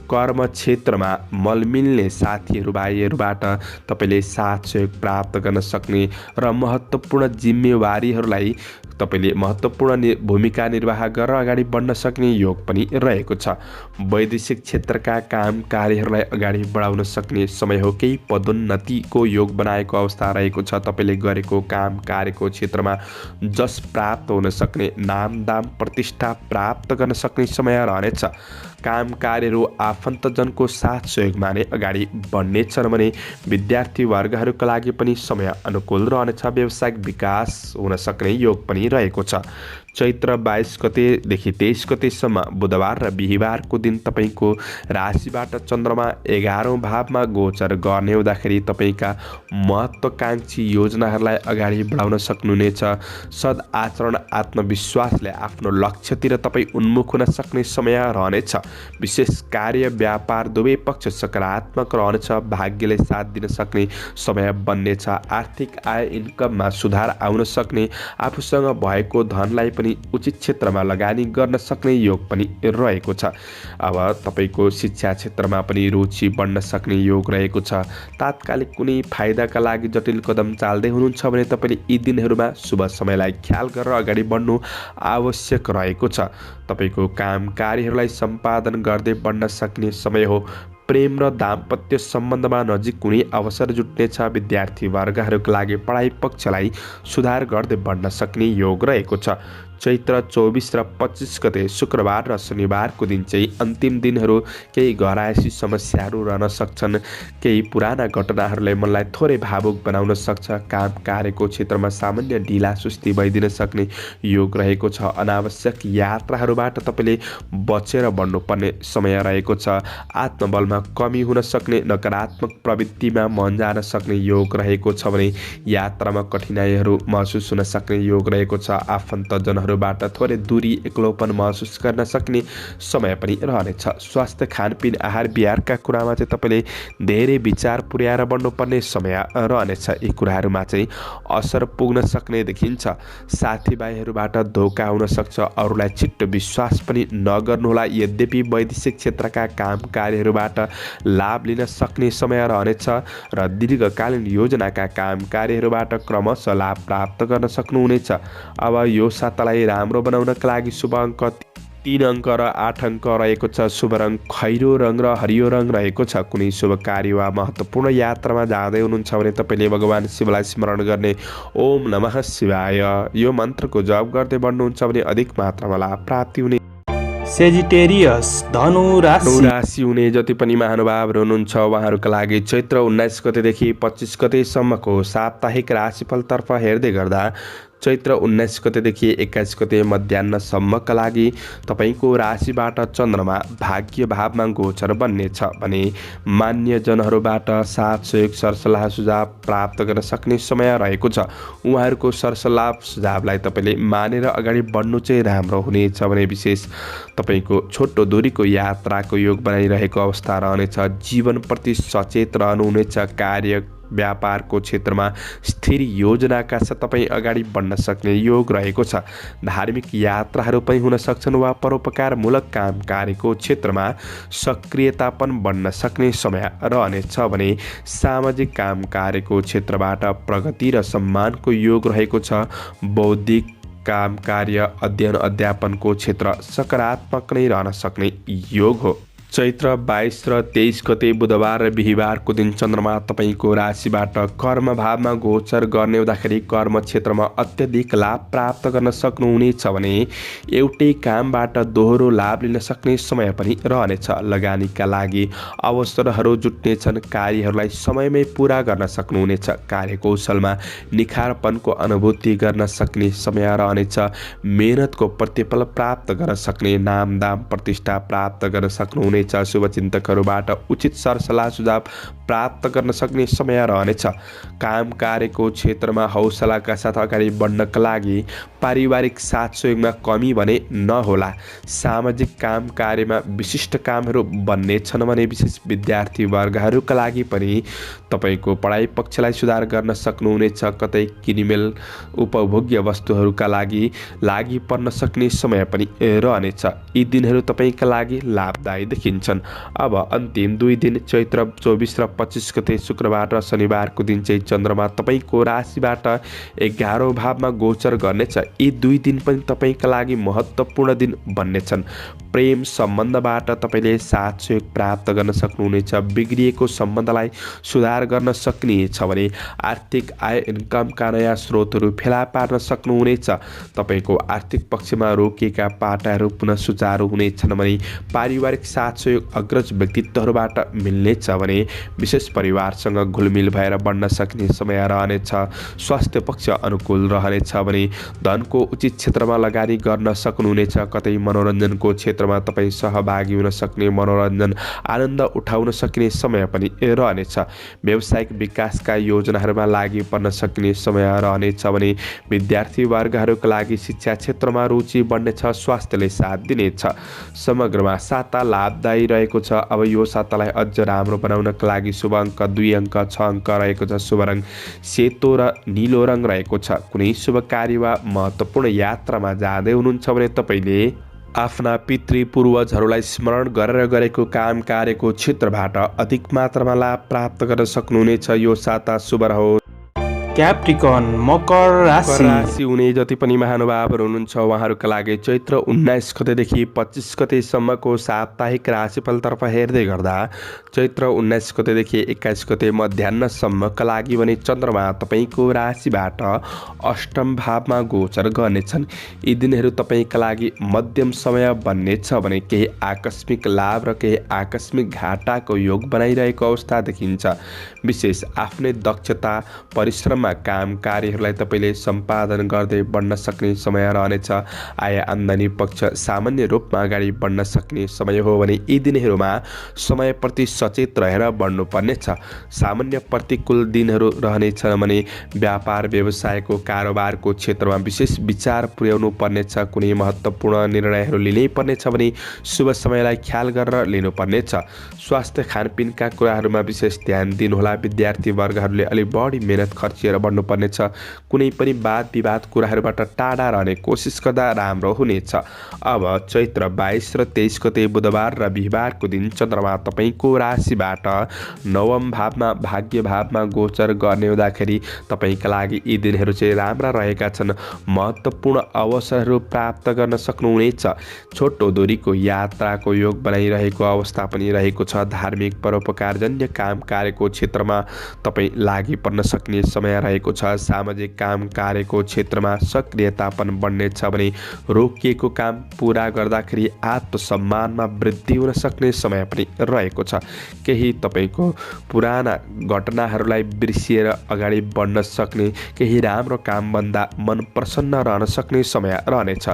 S2: कर्म क्षेत्रमा मलमिल्ने साथीहरू भाइहरूबाट तपाईँले साथ सहयोग प्राप्त गर्न सक्ने र महत्त्वपूर्ण जिम्मेवारीहरूलाई तपाईँले महत्त्वपूर्ण भूमिका निर्वाह गरेर अगाडि बढ्न सक्ने योग पनि रहेको छ। वैदेशिक क्षेत्रका काम कार्यहरूलाई अगाडि बढाउन सक्ने समय हो। केही पदोन्नतिको योग बनाएको अवस्था रहेको छ। तपाईँले गरेको काम कार्यको क्षेत्रमा जस प्राप्त हुन सक्ने, नाम दाम प्रतिष्ठा प्राप्त गर्न सक्ने समय रहनेछ। काम कार्यहरू आफन्तजनको साथ सहयोगमा नै अगाडि बढ्नेछन् भने विद्यार्थी वर्गहरूका लागि पनि समय अनुकूल रहनेछ। व्यावसायिक विकास हुन सक्ने योग पनि रहेको छ। चैत्र 22 गतेदेखि 23 गतेसम्म बुधबार र बिहिबारको दिन तपाईँको राशिबाट चन्द्रमा 11औं भावमा गोचर गर्ने हुँदाखेरि तपाईँका महत्त्वाकांक्षी योजनाहरूलाई अगाडि बढाउन सक्नुहुनेछ। सद्आचरण, आत्मविश्वासले आफ्नो लक्ष्यतिर तपाईँ उन्मुख हुन सक्ने समय रहनेछ। विशेष कार्य व्यापार दुवै पक्ष सकारात्मक रहनेछ। भाग्यले साथ दिन सक्ने समय बन्नेछ। आर्थिक आय इन्कममा सुधार आउन सक्ने, आफूसँग भएको धनलाई पनि उचित क्षेत्रमा लगानी गर्न सक्ने योग पनि रहेको छ। अब तपाईँको शिक्षा क्षेत्रमा पनि रुचि बढ्न सक्ने योग रहेको छ। तात्कालिक कुनै फाइदाका लागि जटिल कदम चाल्दै हुनुहुन्छ भने तपाईँले यी दिनहरूमा शुभ समयलाई ख्याल गरेर अगाडि बढ्नु आवश्यक रहेको छ। तपाईँको काम कार्यहरूलाई सम्पादन गर्दै बढ्न सक्ने समय हो। प्रेम र दाम्पत्य सम्बन्धमा नजिक हुने अवसर जुट्नेछ। विद्यार्थी वर्गहरूका लागि पढाइ पक्षलाई सुधार गर्दै बढ्न सक्ने योग रहेको छ। चैत्र 24 र 25 गते शुक्रबार र शनिबारको दिन चाहिँ अन्तिम दिनहरू केही घरायसी समस्याहरू रहन सक्छन्। केही पुराना घटनाहरूले मनलाई थोरै भावुक बनाउन सक्छ। काम कार्यको क्षेत्रमा सामान्य ढिला सुस्ती भइदिन सक्ने योग रहेको छ। अनावश्यक यात्राहरूबाट तपाईँले बचेर बढ्नुपर्ने समय रहेको छ। आत्मबलमा कमी हुन सक्ने, नकारात्मक प्रवृत्तिमा मन जान सक्ने योग रहेको छ भने यात्रामा कठिनाइहरू महसुस हुन सक्ने योग रहेको छ। आफन्तजन जनहरूबाट थोरै दूरी एक्लोपन महसुस गर्न सक्ने समय पनि रहनेछ। स्वास्थ्य, खानपिन, आहार विहारका कुरामा चाहिँ तपाईँले धेरै विचार पुर्याएर बढ्नुपर्ने समय रहनेछ। यी कुराहरूमा चाहिँ असर पुग्न सक्ने देखिन्छ। साथीभाइहरूबाट धोका हुन सक्छ। अरूलाई छिट्टो विश्वास पनि नगर्नुहोला। यद्यपि वैदेशिक क्षेत्रका काम कार्यहरूबाट लाभ लिन सक्ने समय रहनेछ र दीर्घकालीन योजनाका काम कार्यहरूबाट क्रमशः लाभ प्राप्त गर्न सक्नुहुनेछ। अब यो सातालाई राम्रो बनाउनका लागि शुभ अङ्क 3 अङ्क र 8 अङ्क रहेको छ। शुभ रङ खैरो रङ र हरियो रङ रहेको छ। कुनै शुभ कार्य वा महत्त्वपूर्ण यात्रामा जाँदै हुनुहुन्छ भने तपाईँले भगवान शिवलाई स्मरण गर्ने ओम नमः शिवाय यो मन्त्रको जप गर्दै बढ्नुहुन्छ भने अधिक मात्रामा लाभ प्राप्ति हुने।
S3: सेजिटेरियस धनु
S2: राशि हुने जति पनि महानुभावहरू हुनुहुन्छ उहाँहरूका लागि चैत्र 19 गतेदेखि 25 गतेसम्मको साप्ताहिक राशिफलतर्फ हेर्दै गर्दा चैत्र 19 गतेदेखि 21 गते मध्याह्नसम्मका लागि तपाईँको राशिबाट चन्द्रमा भाग्य भावमा गोचर बन्नेछ भने मान्यजनहरूबाट साथ सहयोग सरसल्लाह सुझाव प्राप्त गर्न सक्ने समय रहेको छ। उहाँहरूको सरसल्लाह सुझावलाई तपाईँले मानेर अगाडि बढ्नु चाहिँ राम्रो हुनेछ भने विशेष तपाईँको छोटो दूरीको यात्राको योग बनाइरहेको अवस्था रहनेछ। जीवनप्रति सचेत रहनुहुनेछ। कार्य व्यापारको क्षेत्रमा स्थिर योजनाका साथ तपाईँ अगाडि बढ्न सक्ने योग रहेको छ। धार्मिक यात्राहरू पनि हुन सक्छन् वा परोपकारमूलक काम कार्यको क्षेत्रमा सक्रियतापन बढ्न सक्ने समय रहनेछ भने सामाजिक काम कार्यको क्षेत्रबाट प्रगति र सम्मानको योग रहेको छ। बौद्धिक काम कार्य अध्ययन अध्यापनको क्षेत्र सकारात्मक नै रहन सक्ने योग हो। चैत्र 22 र 23 गते बुधबार र बिहिबारको दिन चन्द्रमा तपाईँको राशिबाट कर्म भावमा गोचर गर्ने हुँदाखेरि कर्म क्षेत्रमा अत्यधिक लाभ प्राप्त गर्न सक्नुहुनेछ भने एउटै कामबाट दोहोरो लाभ लिन सक्ने समय पनि रहनेछ। लगानीका लागि अवसरहरू जुट्नेछन्। कार्यहरूलाई समयमै पुरा गर्न सक्नुहुनेछ। कार्यकौशलमा निखारपनको अनुभूति गर्न सक्ने समय रहनेछ। मेहनतको प्रतिफल प्राप्त गर्न सक्ने, नाम दाम प्रतिष्ठा प्राप्त गर्न सक्नुहुनेछ। शुभचिन्तकहरूबाट उचित सरसल्लाह सुझाव प्राप्त गर्न सक्ने समय रहनेछ। काम कार्यको क्षेत्रमा हौसलाका साथ अगाडि बढ्नका लागि पारिवारिक साथ सहयोगमा कमी भने नहोला। सामाजिक काम कार्यमा विशिष्ट कामहरू बन्नेछन् भने विशेष विद्यार्थी वर्गहरूका लागि पनि तपाईँको पढाइ पक्षलाई सुधार गर्न सक्नुहुनेछ। कतै किनिमेल उपभोग्य वस्तुहरूका लागि पर्न सक्ने समय पनि रहनेछ। यी दिनहरू तपाईँका लागि लाभदायी देखिन्छन्। अब अन्तिम 2 दिन चैत्र 24 र 25 गते शुक्रबार र शनिबारको दिन चाहिँ चन्द्रमा तपाईँको राशिबाट 11औं भावमा गोचर गर्नेछ। यी 2 दिन पनि तपाईँका लागि महत्त्वपूर्ण दिन बन्नेछन्। प्रेम सम्बन्धबाट तपाईँले साथ सहयोग प्राप्त गर्न सक्नुहुनेछ। बिग्रिएको सम्बन्धलाई सुधार गर्न सक्नेछ भने आर्थिक आय इन्कमका नयाँ स्रोतहरू फेला पार्न सक्नुहुनेछ। तपाईँको आर्थिक पक्षमा रोकिएका पाटाहरू पुनः सुचारू हुनेछन् भने पारिवारिक साथ सहयोग अग्रज व्यक्तित्वहरूबाट मिल्नेछ भने विशेष परिवारसँग घुलमिल भएर बढ्न सक्ने समय रहनेछ। स्वास्थ्य पक्ष अनुकूल रहनेछ भने धनको उचित क्षेत्रमा लगानी गर्न सक्नुहुनेछ। कतै मनोरञ्जनको क्षेत्रमा तपाईँ सहभागी हुन सक्ने, मनोरञ्जन आनन्द उठाउन सक्ने समय पनि रहनेछ। व्यावसायिक विकासका योजनाहरूमा लागि पर्न सक्ने समय रहनेछ भने विद्यार्थी वर्गहरूका लागि शिक्षा क्षेत्रमा रुचि बढ्नेछ। स्वास्थ्यले साथ दिनेछ। समग्रमा साता लाभदायी रहेको छ। अब यो सातालाई अझ राम्रो बनाउनका लागि शुभ अङ्क 2 अङ्क 6 अङ्क रहेको छ। शुभ रङ सेतो र नीलो रङ रहेको छ। कुनै शुभ कार्य वा महत्त्वपूर्ण यात्रामा जाँदै हुनुहुन्छ भने तपाईँले आफ्ना पितृपूर्वजहरूलाई स्मरण गरेर गरेको काम कार्यको क्षेत्रबाट अधिक मात्रामा लाभ प्राप्त गर्न सक्नुहुनेछ। यो साता शुभ रहोस्।
S3: क्याप्रिकन मकर राशि
S2: हुने जति पनि महानुभावहरू हुनुहुन्छ उहाँहरूका लागि चैत्र 19 गतेदेखि 25 गतेसम्मको साप्ताहिक राशिफलतर्फ हेर्दै गर्दा चैत्र 19 गतेदेखि 21 गते मध्याह्नसम्मका लागि भने चन्द्रमा तपाईँको राशिबाट अष्टम भावमा गोचर गर्नेछन्। यी दिनहरू तपाईँका लागि मध्यम समय बन्नेछ भने केही आकस्मिक लाभ र केही आकस्मिक घाटाको योग बनाइरहेको अवस्था देखिन्छ। विशेष आफ्नै दक्षता परिश्रम क्षेत्रमा काम कार्यहरूलाई तपाईँले सम्पादन गर्दै बढ्न सक्ने समय रहनेछ। आय आम्दानी पक्ष सामान्य रूपमा अगाडि बढ्न सक्ने समय हो भने यी दिनहरूमा समयप्रति सचेत रहेर बढ्नुपर्नेछ। सामान्य प्रतिकूल दिनहरू रहनेछन् भने व्यापार व्यवसायको कारोबारको क्षेत्रमा विशेष विचार पुर्याउनु पर्नेछ। कुनै महत्त्वपूर्ण निर्णयहरू लिनै पर्नेछ भने शुभ समयलाई ख्याल गरेर लिनुपर्नेछ। स्वास्थ्य खानपिनका कुराहरूमा विशेष ध्यान दिनुहोला। विद्यार्थी वर्गहरूले अलिक बढी मेहनत खर्चिएर बढ्नुपर्नेछ। कुनै पनि वाद विवाद कुराहरूबाट टाढा रहने कोसिस गर्दा राम्रो हुनेछ। अब चैत्र 22 र 23 गते बुधबार र बिहिबारको दिन चन्द्रमा तपाईँको राशिबाट नवम भावमा भाग्य भावमा गोचर गर्ने हुँदाखेरि तपाईँका लागि यी दिनहरू चाहिँ राम्रा रहेका छन्। महत्त्वपूर्ण अवसरहरू प्राप्त गर्न सक्नुहुनेछ। छोटो दूरीको यात्राको योग बनाइरहेको अवस्था पनि रहेको छ। धार्मिक परोपकारजन्य काम कार्यको क्षेत्रमा तपाईँ लागि पर्न सक्ने समय रहेको छ। सामाजिक काम कार्यको क्षेत्रमा सक्रियता पनि बढ्नेछ भने रोकिएको काम पुरा गर्दाखेरि आत्मसम्मानमा वृद्धि हुन सक्ने समय पनि रहेको छ। केही तपाईँको पुराना घटनाहरूलाई बिर्सिएर अगाडि बढ्न सक्ने, केही राम्रो कामभन्दा मन प्रसन्न रहन सक्ने समय रहनेछ।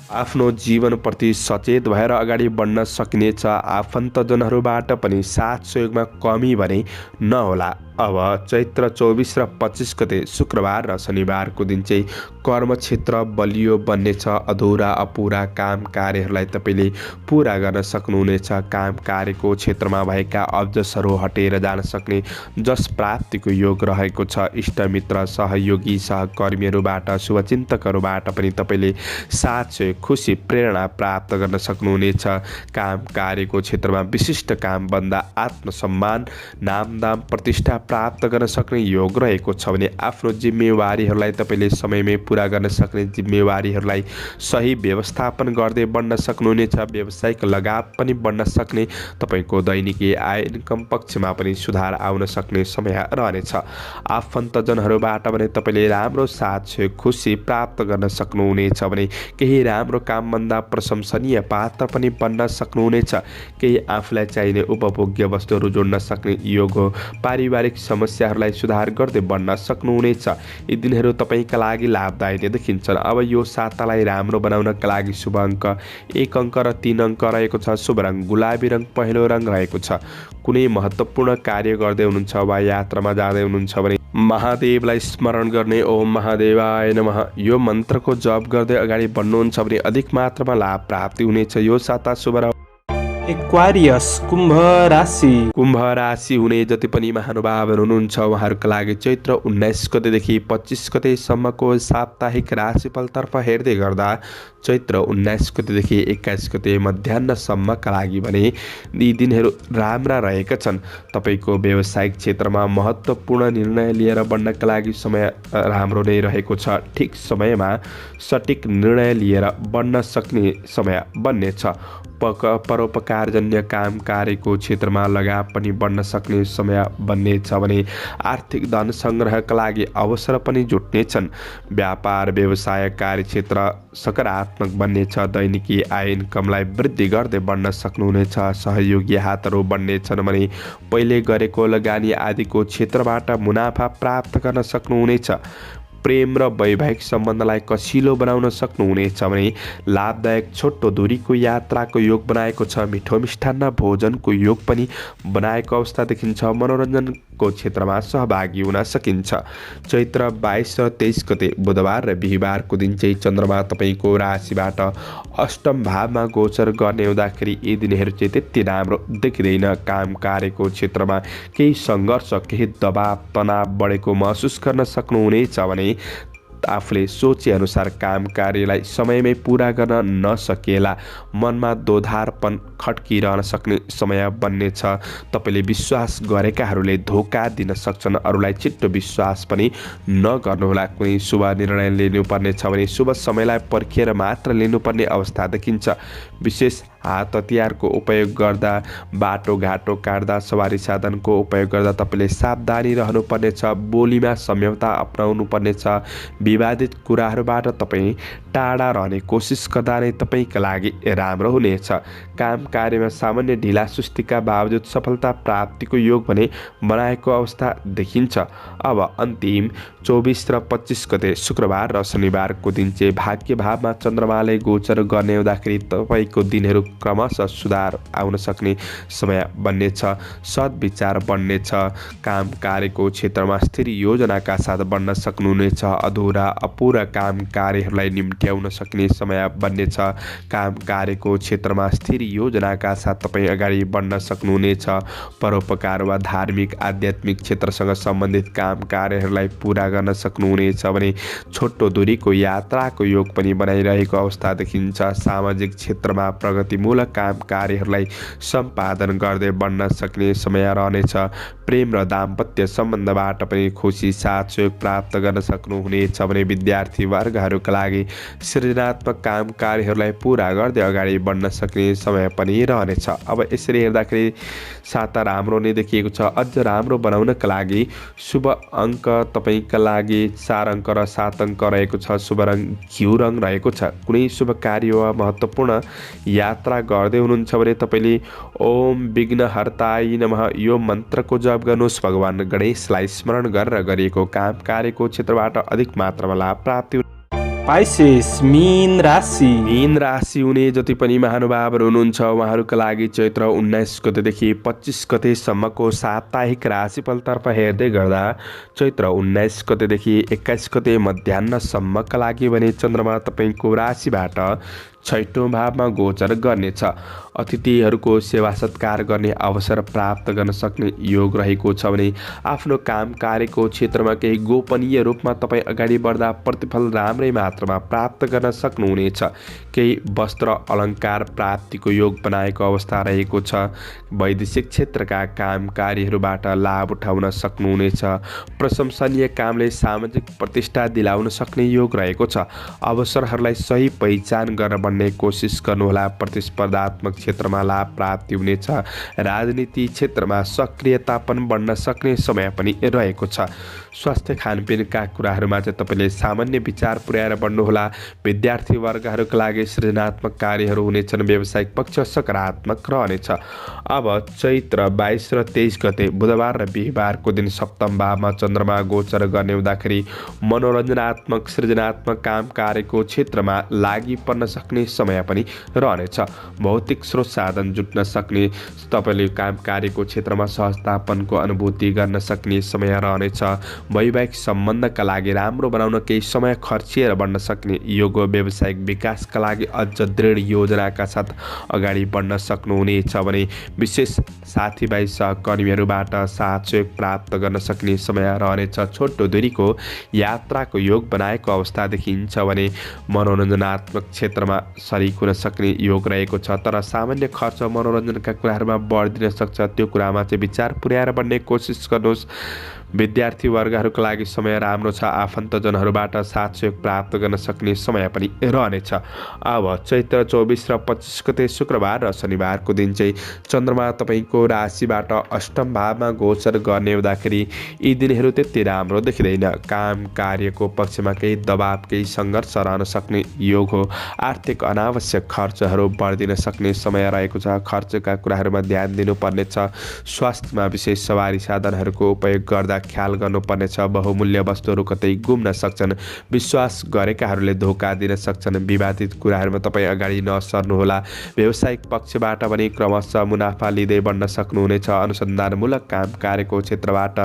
S2: आफ्नो जीवनप्रति सचेत भएर अगाडि बढ्न सकिनेछ। आफन्तजनहरूबाट पनि साथ सहयोगमा कमी भने नहोला। अब चैत्र 24 र 25 गते शुक्रबार र शनिबारको दिन चाहिँ कर्म क्षेत्र बलियो बन्नेछ। अधुरा अपुरा काम कार्यहरूलाई तपाईँले पुरा गर्न सक्नुहुनेछ। काम कार्यको क्षेत्रमा भएका अब्जसहरू हटेर जान सक्ने जस प्राप्तिको योग रहेको छ। इष्टमित्र सहयोगी सहकर्मीहरूबाट शुभचिन्तकहरूबाट पनि तपाईँले साथ सहयोग खुसी प्रेरणा प्राप्त गर्न सक्नुहुनेछ। काम कार्यको क्षेत्रमा विशिष्ट कामभन्दा आत्मसम्मान नामदाम प्रतिष्ठा प्राप्त गर्न सक्ने योग रहेको छ भने आफ्नो जिम्मेवारीहरूलाई तपाईँले समयमै पुरा गर्न सक्ने, जिम्मेवारीहरूलाई सही व्यवस्थापन गर्दै बढ्न सक्नुहुनेछ। व्यावसायिक लगाव पनि बढ्न सक्ने, तपाईँको दैनिकी आय इन्कम पक्षमा पनि सुधार आउन सक्ने समय रहनेछ। आफन्तजनहरूबाट भने तपाईँले राम्रो साथ सहयोग खुसी प्राप्त गर्न सक्नुहुनेछ भने केही राम्रो कामभन्दा प्रशंसनीय पात्र पनि बन्न सक्नुहुनेछ। केही आफूलाई चाहिने उपभोग्य वस्तुहरू जोड्न सक्ने योग हो। पारिवारिक समस्याहरूलाई सुधार गर्दै बढ्न सक्नुहुनेछ। यी दिनहरू तपाईँका लागि लाभदायी नै देखिन्छन्। अब यो सातालाई राम्रो बनाउनका लागि शुभ अङ्क 1 अङ्क र 3 अङ्क रहेको छ। शुभ रङ गुलाबी रङ पहिलो रङ रहेको छ। कुनै महत्त्वपूर्ण कार्य गर्दै हुनुहुन्छ वा यात्रामा जाँदै हुनुहुन्छ भने महादेवलाई स्मरण गर्ने ओम महादेवाय नमः यो मन्त्रको जप गर्दै अगाडि बढ्नुहुन्छ भने अधिक मात्रामा लाभ प्राप्ति हुनेछ। यो साता शुभ
S3: एक्वारियस कुम्भ राशि
S2: हुने जति पनि महानुभावहरू हुनुहुन्छ उहाँहरूका लागि चैत्र 19 गतेदेखि 25 गतेसम्मको साप्ताहिक राशिफलतर्फ हेर्दै गर्दा चैत्र 19 गतेदेखि 21 गते मध्याह्नसम्मका लागि भने यी दिनहरू राम्रा रहेका छन्। तपाईँको व्यावसायिक क्षेत्रमा महत्त्वपूर्ण निर्णय लिएर बढ्नका लागि समय राम्रो नै रहेको छ। ठिक समयमा सटिक निर्णय लिएर बढ्न सक्ने समय बन्नेछ। परोपकारजन्य काम कार्यको क्षेत्रमा लगाव पनि बढ्न सक्ने समय बन्नेछ भने आर्थिक धन सङ्ग्रहका लागि अवसर पनि जुट्नेछन्। व्यापार व्यवसाय कार्यक्षेत्र सकारात्मक बन्नेछ। दैनिकी आय इन्कमलाई वृद्धि गर्दै बढ्न सक्नुहुनेछ। सहयोगी हातहरू बढ्नेछन् भने पहिले गरेको लगानी आदिको क्षेत्रबाट मुनाफा प्राप्त गर्न सक्नुहुनेछ। प्रेम र वैवाहिक सम्बन्धलाई कसिलो बनाउन सक्नुहुनेछ भने लाभदायक छोटो दूरीको यात्राको योग बनाएको छ। मिठो मिष्ठान्न भोजनको योग पनि बनाएको अवस्था देखिन्छ। मनोरञ्जनको क्षेत्रमा सहभागी हुन सकिन्छ। चैत्र 22 र 23 गते बुधबार र बिहिबारको दिन चाहिँ चन्द्रमा तपाईँको राशिबाट अष्टम भावमा गोचर गर्ने हुँदाखेरि यी दिनहरू चाहिँ त्यति राम्रो देखिँदैन। काम कार्यको क्षेत्रमा केही सङ्घर्ष केही दबाव तनाव बढेको महसुस गर्न सक्नुहुनेछ भने आफूले सोचे अनुसार काम कार्यलाई समयमै पुरा गर्न नसकेला मनमा दोधारपन खड्किरहन सक्ने समय बन्नेछ। तपाईँले विश्वास गरेकाहरूले धोका दिन सक्छन्। अरूलाई छिट्टो विश्वास पनि नगर्नुहोला। कुनै शुभ निर्णय लिनुपर्ने छ भने शुभ समयलाई पर्खिएर मात्र लिनुपर्ने अवस्था देखिन्छ। विशेष हात हतियारको उपयोग गर्दा, बाटोघाटो काट्दा, सवारी साधनको उपयोग गर्दा तपाईँले सावधानी रहनुपर्नेछ। बोलीमा सम्यता अपनाउनु पर्नेछ। विवादित कुराहरूबाट तपाईँ टाढा रहने कोसिस गर्दा नै तपाईँका लागि राम्रो हुनेछ। काम कार्यमा सामान्य ढिला सुस्तीका बावजुद सफलता प्राप्तिको योग भने बनाएको अवस्था देखिन्छ। अब अन्तिम 24 र 25 गते शुक्रबार र शनिबारको दिन चाहिँ भाग्य भावमा चन्द्रमाले गोचर गर्ने हुँदाखेरि तपाईँको दिनहरू क्रमशः सुधार आउन सक्ने समय बन्नेछ। सद्विचार बन्नेछ। काम कार्यको क्षेत्रमा स्थिर योजनाका साथ बढ्न सक्नुहुनेछ। अधुरा अपुरा काम कार्यहरूलाई निम्ट्याउन सक्ने समय बन्नेछ। काम कार्यको क्षेत्रमा स्थिर योजनाका साथ तपाईँ अगाडि बढ्न सक्नुहुनेछ। परोपकार वा धार्मिक आध्यात्मिक क्षेत्रसँग सम्बन्धित काम कार्यहरूलाई पुरा गर्न सक्नुहुनेछ भने छोटो दूरीको यात्राको योग पनि बनाइरहेको अवस्था देखिन्छ। सामाजिक क्षेत्रमा प्रगतिमूलक काम कार्यहरूलाई सम्पादन गर्दै बढ्न सक्ने समय रहनेछ। प्रेम र दाम्पत्य सम्बन्धबाट पनि खुसी साथ सहयोग प्राप्त गर्न सक्नुहुनेछ भने विद्यार्थी वर्गहरूका लागि सृजनात्मक काम कार्यहरूलाई पुरा गर्दै अगाडि बढ्न सक्ने समय पनि रहनेछ। अब यसरी हेर्दाखेरि साता राम्रो नै देखिएको छ। अझ राम्रो बनाउनका लागि शुभ अङ्क तपाईँका लागि 4 अङ्क र 7 अङ्क रहेको छ। शुभ रङ घिउ रङ रहेको छ। कुनै शुभ कार्य वा महत्त्वपूर्ण यात्रा गर्दै हुनुहुन्छ भने तपाईँले ओम विघ्नहर्ताय नमः यो मन्त्रको जप गर्नुहोस्। भगवान गणेशलाई स्मरण गरेर गरिएको काम कार्यको क्षेत्रबाट अधिक मात्रामा लाभ प्राप्ति।
S3: पाइसेस मीन राशि।
S2: मीन राशि हुने जति पनि महानुभावहरू हुनुहुन्छ उहाँहरूका लागि चैत्र 19 गतेदेखि 25 गतेसम्मको साप्ताहिक राशिफलतर्फ हेर्दै गर्दा चैत्र 19 गतेदेखि 21 गते मध्याह्नसम्मका लागि भने चन्द्रमा तपाईँको राशिबाट 6औं भावमा गोचर गर्नेछ। अतिथिहरूको सेवा सत्कार गर्ने अवसर प्राप्त गर्न सक्ने योग रहेको छ भने आफ्नो काम कार्यको क्षेत्रमा केही गोपनीय रूपमा तपाईँ अगाडि बढ्दा प्रतिफल राम्रै मात्रामा प्राप्त गर्न सक्नुहुनेछ। केही वस्त्र अलङ्कार प्राप्तिको योग बनाएको अवस्था रहेको छ। वैदेशिक क्षेत्रका काम कार्यहरूबाट लाभ उठाउन सक्नुहुनेछ। प्रशंसनीय कामले सामाजिक प्रतिष्ठा दिलाउन सक्ने योग रहेको छ। अवसरहरूलाई सही पहिचान गर्न बन्ने कोसिस गर्नुहोला। प्रतिस्पर्धात्मक क्षेत्रमा लाभ प्राप्ति हुनेछ। राजनीति क्षेत्रमा सक्रियता पनि बढ्न सक्ने समय पनि रहेको छ। स्वास्थ्य खानपिनका कुराहरूमा चाहिँ तपाईँले सामान्य विचार पुर्याएर बढ्नुहोला। विद्यार्थी वर्गहरूका लागि सृजनात्मक कार्यहरू हुनेछन्। व्यावसायिक पक्ष सकारात्मक रहनेछ। अब चैत्र 22 र 23 गते बुधबार र बिहिबारको दिन सप्तम भावमा चन्द्रमा गोचर गर्ने हुँदाखेरि मनोरञ्जनात्मक सृजनात्मक काम कार्यको क्षेत्रमा लागि पर्न सक्ने समय पनि रहनेछ। भौतिक स्रोत साधन जुट्न सक्ने तपाईँले काम कार्यको क्षेत्रमा सहजतापनको अनुभूति गर्न सक्ने समय रहनेछ। वैवाहिक सम्बन्धका लागि राम्रो बनाउन केही समय खर्चिएर बढ्न सक्ने योग। व्यावसायिक विकासका लागि अझ दृढ योजनाका साथ अगाडि बढ्न सक्नुहुनेछ भने विशेष साथीभाइ सहकर्मीहरूबाट साथ सहयोग प्राप्त गर्न सक्ने समय रहनेछ। छोटो दूरीको यात्राको योग बनाएको अवस्था देखिन्छ भने मनोरञ्जनात्मक क्षेत्रमा सरिक हुन सक्ने योग रहेको छ। तर सामान्य खर्च मनोरञ्जनका कुराहरूमा बढिदिन सक्छ। त्यो कुरामा चाहिँ विचार पुर्याएर बढ्ने कोसिस गर्नुहोस्। विद्यार्थी वर्गहरूका लागि समय राम्रो छ। आफन्तजनहरूबाट साथ सहयोग प्राप्त गर्न सक्ने समय पनि रहनेछ। अब चैत्र 24 र 25 गते शुक्रबार र शनिबारको दिन चाहिँ चन्द्रमा तपाईँको राशिबाट अष्टम भावमा गोचर गर्ने हुँदाखेरि यी दिनहरू त्यति राम्रो देखिँदैन। काम कार्यको पक्षमा केही दबाव केही सङ्घर्ष रहन सक्ने योग हो। आर्थिक अनावश्यक खर्चहरू बढिदिन सक्ने समय रहेको छ। खर्चका कुराहरूमा ध्यान दिनुपर्नेछ। स्वास्थ्यमा विशेष सवारी साधनहरूको उपयोग गर्दा ख्याल गर्नुपर्नेछ। बहुमूल्य वस्तुहरू कतै गुम्न सक्छन्। विश्वास गरेकाहरूले धोका दिन सक्छन्। विवादित कुराहरूमा तपाईँ अगाडि नसर्नुहोला। व्यावसायिक पक्षबाट पनि क्रमशः मुनाफा लिँदै बढ्न सक्नुहुनेछ। अनुसन्धानमूलक काम कार्यको क्षेत्रबाट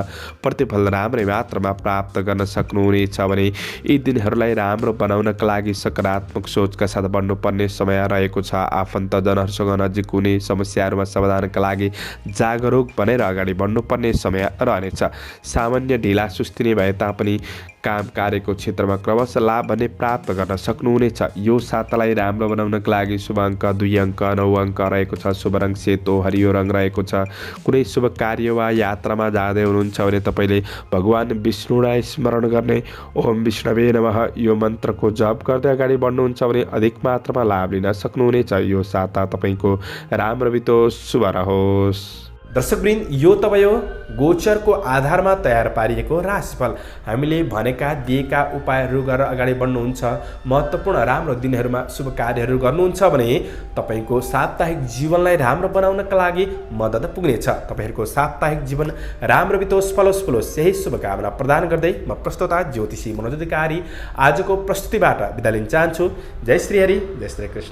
S2: प्रतिफल राम्रै मात्रामा प्राप्त गर्न सक्नुहुनेछ भने यी दिनहरूलाई राम्रो बनाउनका लागि सकारात्मक सोचका साथ बढ्नुपर्ने समय रहेको छ। आफन्तजनहरूसँग नजिक हुने समस्याहरूमा समाधानका लागि जागरुक बनेर अगाडि बढ्नुपर्ने समय रहनेछ। सामान्य ढिला सुस्ती नै भए तापनि काम कार्यको क्षेत्रमा क्रमशः लाभ भने प्राप्त गर्न सक्नुहुनेछ। यो सातालाई राम्रो बनाउनका लागि शुभ अङ्क 2 अङ्क 9 अङ्क रहेको छ। शुभ रङ सेतो हरियो रङ रहेको छ। कुनै शुभ कार्य वा यात्रामा जाँदै हुनुहुन्छ भने तपाईँले भगवान् विष्णुलाई स्मरण गर्ने ओम विष्णवे नमः यो मन्त्रको जप गर्दै अगाडि बढ्नुहुन्छ भने अधिक मात्रामा लाभ लिन सक्नुहुनेछ। यो साता तपाईँको राम्रो बितोस्, शुभ रहोस्।
S1: दर्शकवृन्द, यो तपाईँ हो गोचरको आधारमा तयार पारिएको राशिफल। हामीले भनेका दिएका उपायहरू गरेर अगाडि बढ्नुहुन्छ, महत्त्वपूर्ण राम्रो दिनहरूमा शुभ कार्यहरू गर्नुहुन्छ भने तपाईँको साप्ताहिक जीवनलाई राम्रो बनाउनका लागि मद्दत पुग्नेछ। तपाईँहरूको साप्ताहिक जीवन राम्रो बितोस्, फलोस् फुलोस्, यही शुभकामना प्रदान गर्दै म प्रस्तोता ज्योतिषी मनोज अधिकारी आजको प्रस्तुतिबाट बिदा लिन चाहन्छु। जय श्री हरि, जय श्री कृष्ण।